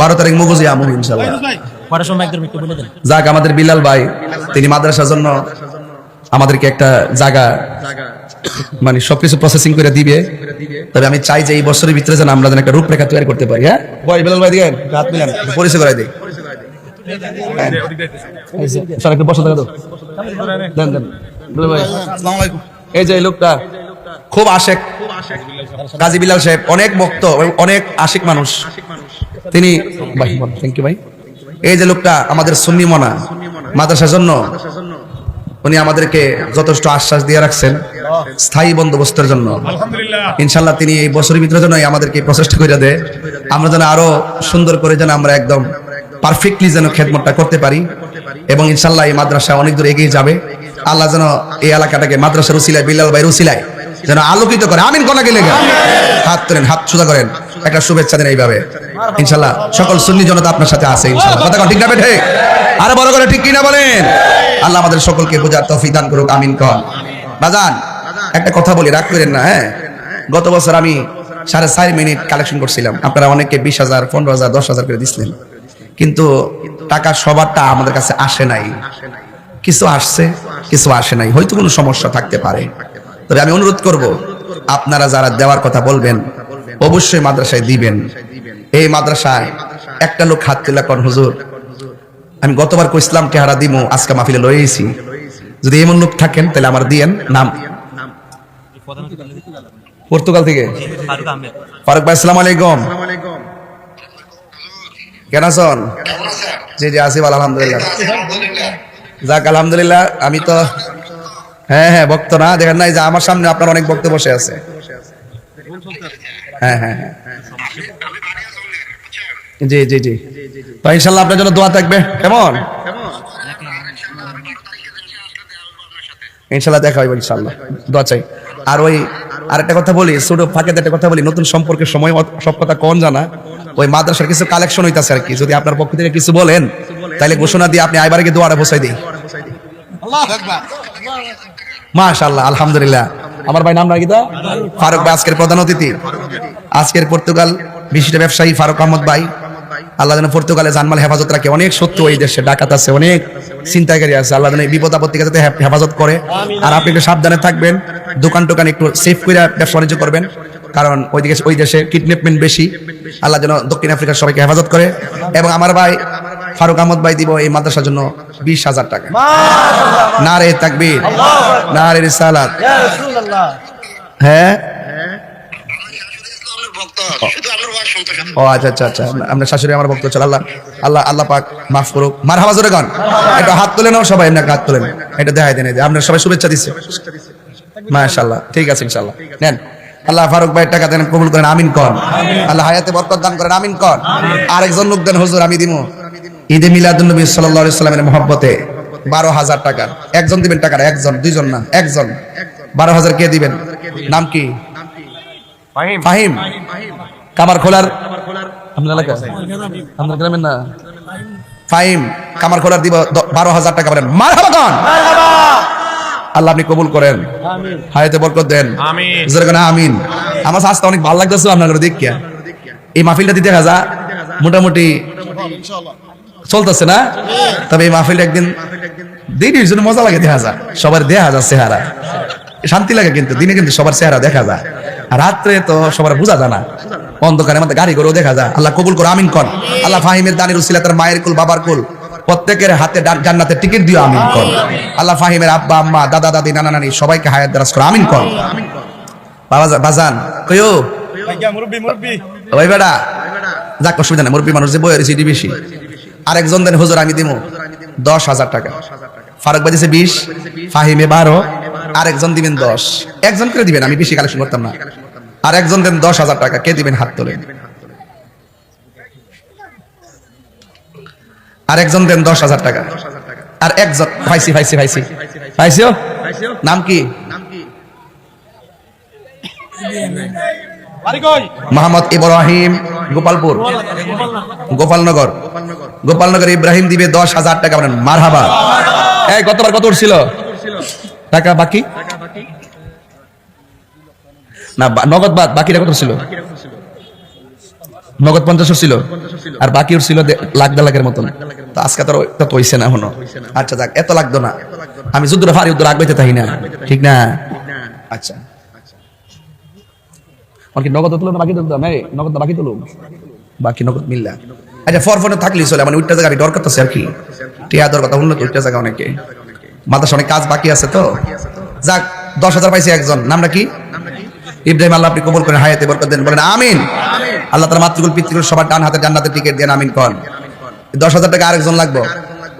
বারো তারিখ মগজি আমু ইনশাআল্লাহ। যাক, আমাদের বিলাল ভাই তিনি মাদ্রাসার জন্য আমাদেরকে একটা জায়গা মানে সবকিছু প্রসেসিং করে দিবে। তবে আমি চাই যে এই বছরের ভিতরে যেন আমরা যেন একটা রূপরেখা তৈরি করতে পারি। হ্যাঁ ভাই, বিলাল ভাই দিকে হাত মিলান, পরিচয় করাই দিই। একটু বসে থাকা তো, দেন দেন ভাই। আসসালামু আলাইকুম। এই যে লোকটা খুব আশেক, গাজী বিলাল সাহেব, অনেক ভক্ত, অনেক আশিক মানুষ তিনি। ভাই থ্যাংক ইউ ভাই। এই যে লোকটা আমাদের সুন্নি মনা মাদ্রাসার জন্য উনি আমাদেরকে যথেষ্ট আশ্বাস দিয়ে রাখছেন স্থায়ী বন্দোবস্তের জন্য। ইনশাল্লাহ তিনি এই বছরের ভিতরে যেন আমাদেরকে প্রচেষ্টা করে দেয়, আমরা যেন আরো সুন্দর করে যেন আমরা একদম পারফেক্টলি যেন খেদমতটা করতে পারি, এবং ইনশাল্লাহ এই মাদ্রাসা অনেক দূর এগিয়ে যাবে। আল্লাহ যেন এই এলাকাটাকে মাদ্রাসার উসিলায়, বিলাল ভাইয়ের উসিলায় যেন আলোকিত করে। আমিন কোনা গেলে হাত তোলেন, হাত সোজা করেন, একটা শুভেচ্ছা দেন এইভাবে। ইনশাল্লাহ সকল সুন্নি জনতা আপনার সাথে আছে ইনশাল্লাহ। কথা ঠিক না বেঠে? আরে বড় করে ঠিক কিনা বলেন? আল্লাহ আমাদের সকলকে বোঝার তৌফিক দান করুক, আমিন কন। বাজান একটা কথা বলি, রাগ করেন না। হ্যাঁ, গত বছর আমি 4.5 মিনিট কালেকশন করছিলাম, আপনারা অনেকে 20,000, 15,000, 10,000 করে দিচ্ছিলেন, কিন্তু টাকা সবারটা আমাদের কাছে আসে নাই। কিছু আসছে, কিছু আসে নাই, হয়তো কোনো সমস্যা থাকতে পারে। তবে আমি অনুরোধ করব, আপনারা যারা দেওয়ার কথা বলবেন অবশ্যই মাদ্রাসায় দিবেন। এই মাদ্রাসায় একটা লোক হাত তুলে কন, হুজুর আমি গতবার কইছিলাম টেহারা দিমু, আজকে মাহফিলে লইছি, যদি এমন লোক থাকেন তাহলে আমার দিয়েন নাম। পর্তুগাল থেকে ফারুক ভাই, আসসালামু আলাইকুম, কেন আছেন? জি জি আছি ভালো, আলহামদুলিল্লাহ। যাক আলহামদুলিল্লাহ। আমি তো হ্যাঁ ভক্ত না, দেখেন না, এই যে আমার সামনে আপনার অনেক ভক্ত বসে আছে। হ্যাঁ হ্যাঁ হ্যাঁ জি জি জি, তো ইনশাল্লাহ আপনার জন্য দোয়া থাকবে। কেমন? ইনশাল্লাহ দেখা হইব, ইনশাল্লাহ দোয়া চাই। আর ওই আরেকটা কথা বলি, ছোট ফাঁকে একটা কথা বলি, নতুন সম্পর্কের সময় সব কথা কন জানা, ওই মাদ্রাসার কিছু কালেকশন হইতাছে আর কি, যদি আপনার পক্ষ থেকে কিছু বলেন তাহলে ঘোষণা দিয়ে আপনি আইবারে গিয়ে দোয়াটা বসাই দিই। মাশাআল্লাহ, আলহামদুলিল্লাহ। আমার ভাই নাম রাখি তো ফারুক ভাই, আজকের প্রধান অতিথি, আজকের পর্তুগাল বিশিষ্ট ব্যবসায়ী ফারুক আহমদ ভাই। আল্লাহ যেন পর্তুগালে জানমাল হেফাজত রাখে। অনেক শত্রু এই দেশে, ডাকাত আছে, অনেক চিন্তাকারী আছে, আল্লাহ যেন বিপদ আপদ থেকে যাতে হেফাজত করে। আর আপনি একটু সাবধানে থাকবেন, দোকান টোকান একটু সেফ করে ব্যবসা বাণিজ্য করবেন, কারণ ওই দেশে কিডন্যাপমেন্ট বেশি। আল্লাহ যেন দক্ষিণ আফ্রিকার সবাইকে হেফাজত করে। এবং আমার ভাই ফারুক আহমদ ভাই দিব এই মাদ্রাসার জন্য 20,000 টাকা। নারে তাকবীর, নারে রিসালাত। হ্যাঁ ও আচ্ছা আচ্ছা আচ্ছা, আপনার শাশুড়ি আমার ভক্ত। চল, আল্লাহ আল্লাহ আল্লাহ পাক মাফ করুক। মারহাবা জোরে গান, এটা হাত তুলে নাও সবাই, এমনি হাত তুলেন, এটা দেখাই দেন। আপনার সবাই শুভেচ্ছা দিচ্ছে, মাশাআল্লাহ। ঠিক আছে ইনশাআল্লাহ, নেন আল্লাহ ফারুক ভাইয়ের টাকা দেন, কবুল করেন, আমিন কর। আল্লাহ হায়াতে বরকত দান করেন, আমিন কর। আরেকজন লোক দেন, হুজুর আমি দিমু ঈদে মিলাদুন নবী সাল্লাল্লাহু আলাইহি সাল্লামের মহব্বতে 12,000 টাকা। একজন দিবেন টাকাটা, একজন, দুইজন না, একজন। 12,000 কে দিবেন? নাম কি? ফাহিম। কামার খোলার আপনার এলাকা, আপনার গ্রামের না? ফাহিম কামার খোলার দিব 12,000 টাকা। বলেন মারহাবা খান। আল্লাহ আপনি কবুল করেন, হায়াতে বরকত দেন, আমিন। আমার আজকে অনেক ভালো লাগতেছে আপনাদের দেখিয়া। এই মাহফিলটা দিতে হাজা মোটামুটি চলতেছে না? তবে এই মাহফিলটা একদিন দিনের জন্য মজা লাগে, দেখা যায় সবার দেখা যায় চেহারা, শান্তি লাগে। কিন্তু দিনে কিন্তু সবার চেহারা দেখা যায়, আর রাত্রে তো সবার বোঝা যায় না, অন্ধকারের মধ্যে গাড়ি করেও দেখা যায়। আল্লাহ কবুল করো, আমিন কর। আল্লাহ ফাহিমের দানির উসিলা তার মায়ের কুল, বাবার কুল প্রত্যেকের হাতে জান্নাতের টিকিট দিও, আমিন কর। আল্লাহ ফাহিমের আব্বা আম্মা, দাদা দাদি, নানা নানি সবাইকে হায়াত দারাজ করো, আমিন কর। বাজান কইও ওই বেটা যাক, অসুবিধা নেই, মুরব্বী মানুষ যে বই হয়েছে এটি বেশি। আরেকজন দেন, হুজুর আমি দিব 10,000 টাকা। ফারুক ভাই দিছে 20, ফাহিমে 12, আরেকজন দিবেন 10। একজন করে দিবেন, আমি বেশি কালেকশন করতাম না। আর একজন দেন 10,000 টাকা, কে দিবেন হাত তোলেন। আর একজন দেন 10,000 টাকা। আর একজন পাইছিও নাম কি? মোহাম্মদ ইব্রাহিম, গোপালপুর, গোপালনগর ইব্রাহিম দিবে 10,000 টাকা। বলেন মারহাবা। এই গতবার কত উঠছিল টাকা বাকি? না নগদ বাদ, বাকিটা কত ছিল? নগদ 50 ছিল, আর বাকি উঠছিল লাখ লাখের মতন। তো আজকে তো হইছে না এখনো। আচ্ছা যাক, এত লাগতো না, আমি যুদ্ধটা ফারি উদ্দর আগবাইতে থাকি না, ঠিক না? আচ্ছা নগদ তুলো না বাকি তুলতাম? নগদ বাকি তুলুম, বাকি নগদ মিললা। আচ্ছা ফরফনে থাকলেই চলে, মানে উঠতে জায়গা আমি ডর করতেছি আর কি, টিয়া দর কথা উন্নত উঠতে জায়গা অনেকে মাদ্রাসা অনেক কাজ বাকি আছে তো। যাক 10,000 পাইছে একজন, নামটা কি? ইব্রাহিম। আল্লাহ আপনি কবুল করেন, হায়াতে বরকত দেন, বলেন আমিন। আল্লাহ তার মাতৃকুল পিতৃকুল সবার ডান হাতে জান্নাতের টিকিট দেন, আমিন কর। 10,000 টাকা আরেকজন লাগবে,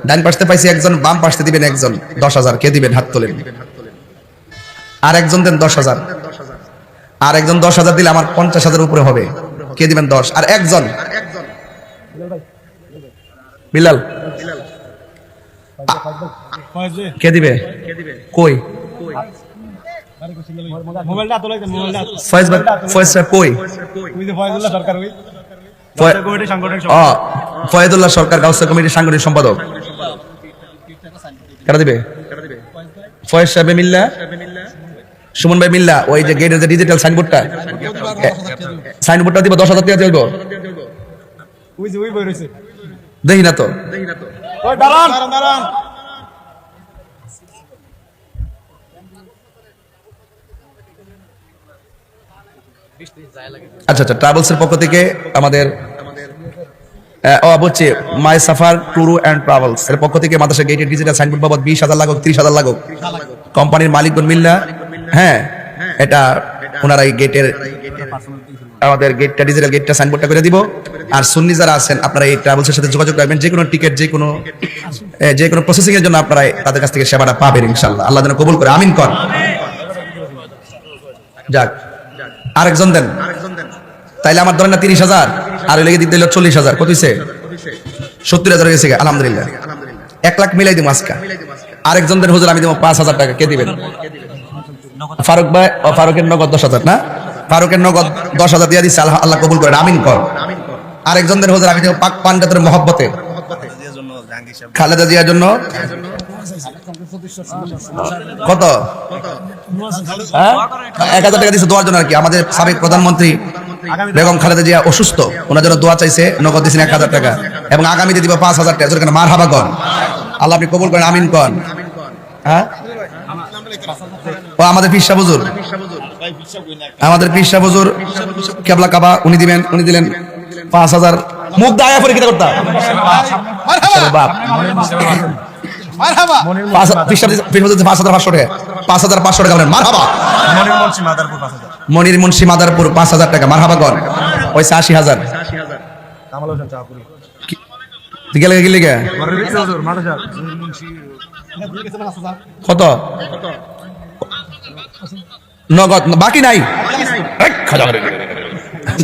ডান পাশে পাইছে একজন, বাম পাশে দিবেন একজন 10,000, কে দিবেন হাত তোলেন। আর একজন দেন 10,000, আর একজন 10,000 দিলে আমার 50,000 উপরে হবে, কে দিবেন 10। আর একজন বিলাল, কে দিবে? কই ফয়েদুল্লাহ সরকার গাউসিয়া কমিটির সাংগঠনিক সম্পাদক, কারা দিবে? ফয়েজ সাহেব মিল্লা, সুমন ভাই মিল্লা। ওই যে গেটের যে ডিজিটাল সাইনবোর্ডটা দিব 10,000 টাকা চলবো, দেখি না তো। আচ্ছা আচ্ছা, ট্রাভেলসের পক্ষ থেকে আমাদের বলছি মাই সাফার ট্যুর অ্যান্ড ট্রাভেলস এর পক্ষ থেকে মাদ্রাসা গেটের ডিজিটাল সাইনবোর্ড বাবদ 20,000 লাগুক, 30,000 লাগুক, কোম্পানির মালিকগণ মিল্লা। হ্যাঁ, এটা ওনারা এই গেটের, আমাদের গেটটা ডিজিটাল গেটটা সাইনবোর্ডটা করে দিব। আর সুন্নি যারা আছেন আপনারা এই ট্রাভেলসের সাথে যোগাযোগ রাখবেন, যে কোনো টিকিট, যে কোনো প্রসেসিং এর জন্য আপনারা তাদের কাছ থেকে সেবাটা পাবেন ইনশাআল্লাহ। আল্লাহ যেন কবুল করে, আমিন কর। যাক আরেকজন দেন, তাইলে আমার ধরেন না 30,000, আর লেগে দিতে হলো 40,000, কত হইছে? 70,000 হয়ে গেছে, আলহামদুলিল্লাহ। 1 লাখ মিলাই দিব আজকে। আরেকজন দেন, হুজুর আমি দেবো 5,000 টাকা, কে দিবেন? ফারুক ভাই, ফারুকের নগদ 10,000 না? ফারুকের নগদ 10,000 দিয়ে দিচ্ছে, আল্লাহ কবুল করেন, আমিন কর। আরেকজন দেন, হুজুর আমি দেবো পাক পাঞ্জাতের মহব্বতে, খালেদা জিয়ার জন্য কত? 1,000 টাকা দিচ্ছে দোয়ার জন্য আর কি। আমাদের সাবেক প্রধানমন্ত্রী বেগম খালেদা জিয়া অসুস্থ, ওনার জন্য দোয়া চাইছে, নগদ দিয়েছেন 1,000 টাকা, এবং আগামীতে দিব 5,000 টাকা। যেখানে মারহাবা কর, আল্লাহ আপনি কবুল করেন, আমিন কর। হ্যাঁ, ও আমাদের পীর সাহেব হুজুর, আমাদের পীর সাহেব হুজুর কেবলা কাবা, উনি দিলেন 5,000। মুখ দায়া করে কিটা করতা বাপ, 5,500 টাকা, 5,500 টাকা। মারহাবা। মনির মুন্সি মাদারপুর 5,000 টাকা, মারহাবা কর। ওই 80,000 কত? নগদ বাকি নাই।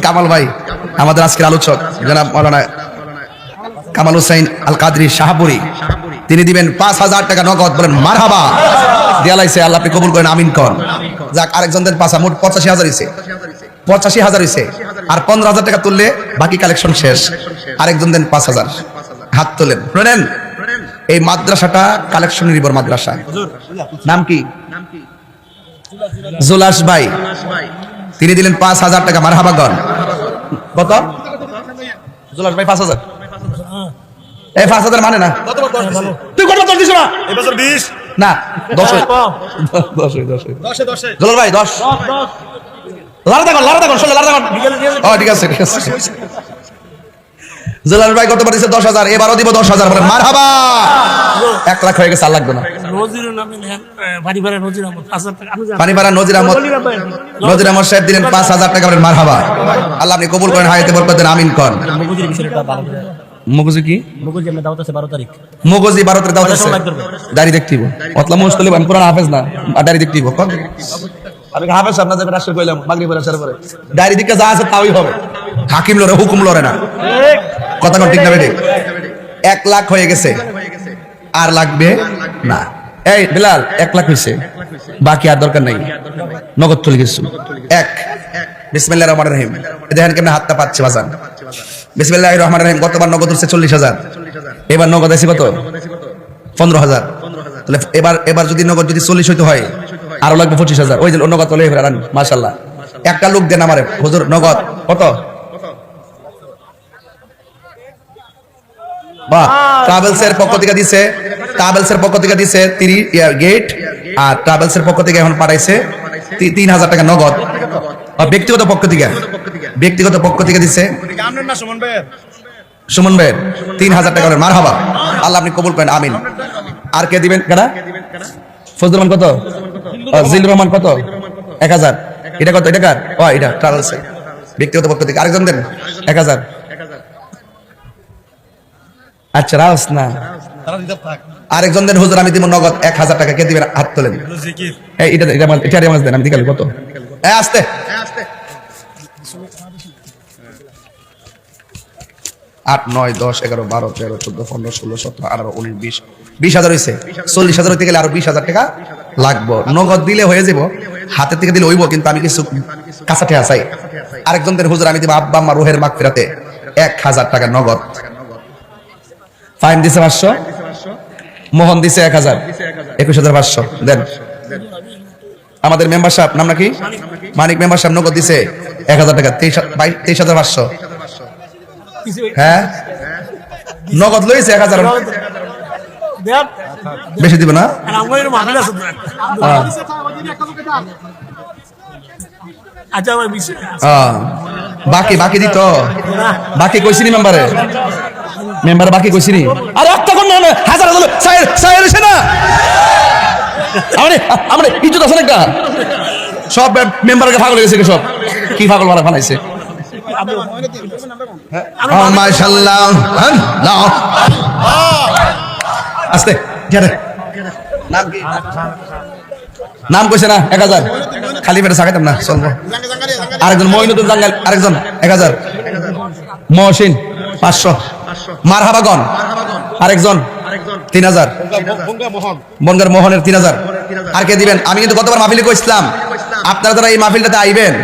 কামাল ভাই আমাদের আজকের আলোচক জনাব মাওলানা কামাল হোসেন আল কাদরি শাহপুরি, তিনি দিবেন 5,000 টাকা নগদ। বলেন মারহাবা। দিয়ালাইছে, আল্লাহ আপনি কবুল করেন, আমিন কন। যাক, আরেকজন দেন 5, মোট 85,000 হইছে। 85,000 হইছে, আর 15,000 টাকা তুললে বাকি কালেকশন শেষ। আরেকজন দেন 5,000, হাত তোলেন। শুনেন, এই মাদ্রাসাটা কালেকশন নির্ভর মাদ্রাসা। নাম কি? জুলাস ভাই, তিনি দিলেন 5,000 টাকা। মারহাবা গন। কত? জুলাস ভাই 5,000। এই 5,000 মানে না। তুই কত দশ দিছ না? এবছর 20 না 10 জুলাস ভাই 10। লাড়া দেখুন শোলে লাড়া দেখুন। ও ঠিক আছে ঠিক আছে। জুলাস ভাই কত দিছে? 10,000। এবারও দিব 10,000। বলেন মারহাবা। 1 লাখ হয়ে গেছে, আর লাগবে না। পানিপাড়া নজির আহমদ, নজির আহমদ সাহেব দিলেন 5,000 টাকা। বলেন মারহাবা। আল্লাহ আপনি কবুল করেন, হায়াতে বরকত দেন, আমিন কর। মগজি কি? মগজি 12 তারিখ দাওয়াত আছে। দাড়ি দেখতিব অতলা মুশকিল। আমি পুরান হাফেজ না, আর দাড়ি দেখতিব। আমি হাফেজ আপনাদের রাষ্ট্র কইলাম মাগরিবের আসার পরে দাড়ি দিকে যা আছে তাই হবে। হাকিম লরে, হুকুম লরে না। কথা কোন ঠিক না বেটি? 1 লাখ হয়ে গেছে, আর লাগবে না। এই বিলাল 1 লাখ হইছে, বাকি আর দরকার নাই, নগদ চলে গেছে। 1 বিসমিল্লাহির রহমানির রহিম। দেখেন কেমনে হাতটা পাচ্ছে বাজান। বিসমিল্লাহির রহমানির রহিম। গতবার নগদ হচ্ছে 40,000, এবার নগদ আছে কত? 15,000। তাহলে এবার যদি নগদ যদি 40 হইতে হয়, আরো লাগবে 25,000। ওই যে নগদ চলে এবার মাশাআল্লাহ। একটা লোক দেন আমারে, হুজুর নগদ কত? বাহ, ট্রাভেলস এর পক্ষ থেকে দিছে, গেট, আর ট্রাভেলস এর পক্ষ থেকে এখন পাঠাইছে 3,000 টাকা নগদ। ব্যক্তিগত পক্ষ থেকে দিছে সুমন ভাইয়ের 3,000 টাকা। মারহাবা। আল্লাহ আপনি কবুল করেন, আমিন। আর কে দিবেন? কেনা ফজলুর রহমান কত? জিলুর রহমান কত? 1,000। এটা কত? এটা কার? ও এটা ট্রাভেলস এর ব্যক্তিগত পক্ষ থেকে। আরেকজন দেন 1,000। আচ্ছা রাউস না, আরেকজন দেন হুজুর আমি দিব নগদ 1,000 টাকা। কে দিবেন? হাত তোলেন। এই এটা দেন, আমি দিকাল কত? আস্তে 8, 9, 10, 11, 12, 13, 14, 15, 16, 17, 18, 19, 20,000 হয়েছে। 40,000 হইতে গেলে আরো 20,000 টাকা লাগবো। নগদ দিলে হয়ে যাব, হাতের থেকে দিলে হইব, কিন্তু আমি কিছু কাছাতে আসাই। আরেকজন দেন হুজুর আমি দিব আব্বা আম্মা রুহের মাগফিরাতে 1,000 টাকা নগদ। ফাইন দিছে 500, মোহন দিছে 1,000, 21,500 দেন। আমাদের মেম্বার সাহেব নাম নাকি? মানিক মেম্বার সাহেব নগদ দিছে 1,000 টাকা। 23,500। হ্যাঁ নগদ লইছে 1,000। বেশি দিব না? বাকি দিত। বাকি কইছিনি মেম্বারে? মেম্বার বাকি কইছিনি? আরে একটা কোন না, 1,000 সাইর এসে না। আমরা ইজ্জত আছে একটা। সব মেম্বারকে পাগল হয়ে গেছে। সব কি পাগল মারা বানাইছে? মাশাআল্লাহ। আস্তে নাম কি? নাম কইছে না 1,000। খালি পেটে সাকাইতাম না, চলবো। আরেকজন মঈনুদ্দিন জাঙ্গাল, আরেকজন 1,000। মহসিন 500। মারহাবা গন। আরেকজন 3,000। বনগার মোহনের 3,000। আর কে দিবেন? আমি কিন্তু গতবার মাহফিলে কইছিলাম আপনারা যারা এই মাহফিলটাতে আইবেন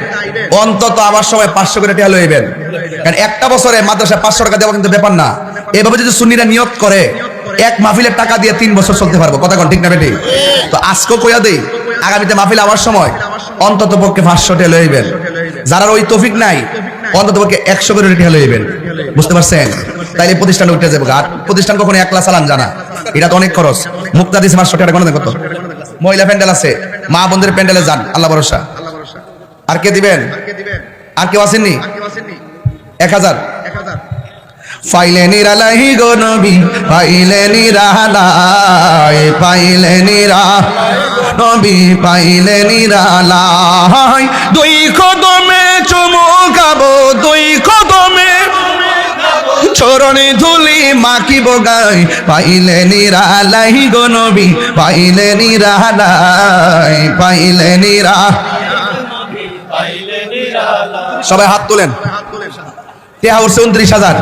অন্তত আমার সময় 500 করে টাকা লইবেন। কারণ একটা বছরে মাদ্রাসায় 500 টাকা দেওয়া কিন্তু ব্যাপার না। এভাবে যদি সুন্নিরা নিয়ত করে এক মাহফিলের টাকা দিয়ে 3 বছর চলতে পারবো। কথা কোন ঠিক না বেটি? তো আজকে কইয়া দেই, আগামীতে মাহফিল আওয়ার সময় অন্তত পক্ষে 500 টাকা লইবেন। যারা ওই তৌফিক নাই অন্তত পক্ষে 100 করে টাকা লইবেন। বুঝতে পারছেন? তাইলে প্রতিষ্ঠান উঠে যাবে। আর প্রতিষ্ঠান কখনো 1 লাখ চালান জানা, এটা তো অনেক খরচ। মুক্তা দিছে 500 টাকা। কোনো কত? মহিলা প্যান্ডেল আছে, মা বোনদের প্যান্ডেলে যান, আল্লাহ ভরসা। আর কে দিবেন? আর কেউ আসেননি? 1,000। ফাইলে নিরালাই গো নবী, ফাইলে নিরালাই, ফাইলে নিরা নবী, ফাইলে নিরালাই। 2 কদমে চুমুকাবো, 2 কদমে চরণে ধুলি মাখিব গায়। পাইলে নিরালাই গো নবী, পাইলে নিরালাই, পাইলে নিরা সবাই হাত তোলেন। টেহা উঠছে 29,000।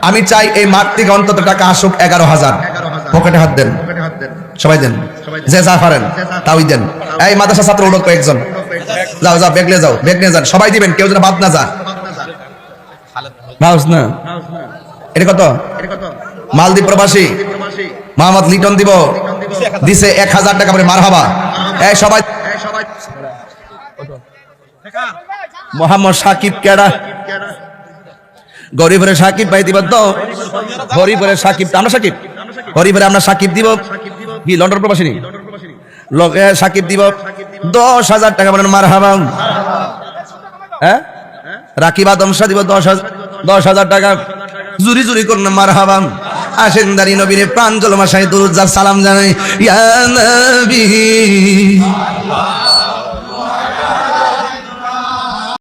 আমি চাই এই মাঠ থেকে অন্তত টাকা আসুক 11,000। পকেটে হাত দেন, সবাই দেন, যে যা পারেন তাই দেন। এই মাদ্রাসা ছাত্র উঠো কয়েকজন, যাও যাও ব্যাগ নিয়ে যাও, ব্যাগ নিয়ে যান, সবাই দিবেন, কেউ যেন বাদ না যান। ভাউস না এটা কত? মালদ্বীপ প্রবাসী মোহাম্মদ লিটন দিব, দিছে 1,000 টাকা করে। মারহাবা। এই সবাই। মোহাম্মদ সাকিব কেডা? গরিবের সাকিব ভাই দিব তো, গরিবের সাকিব, আমরা সাকিব, গরিবের আমরা সাকিব দিব। কি লন্ডন প্রবাসী নি? লোকে সাকিব দিব 10,000 টাকা বলেন মারহাবা। হ্যাঁ, রাকিব আদম শাহ দিব 10,000 টাকা। জুরি জুরি করুন মারহাবা। আসেন দাঁড়ি নবীর প্রাঞ্জল মাসায় দুরুদ সালাম জানাই। ইয়া নবী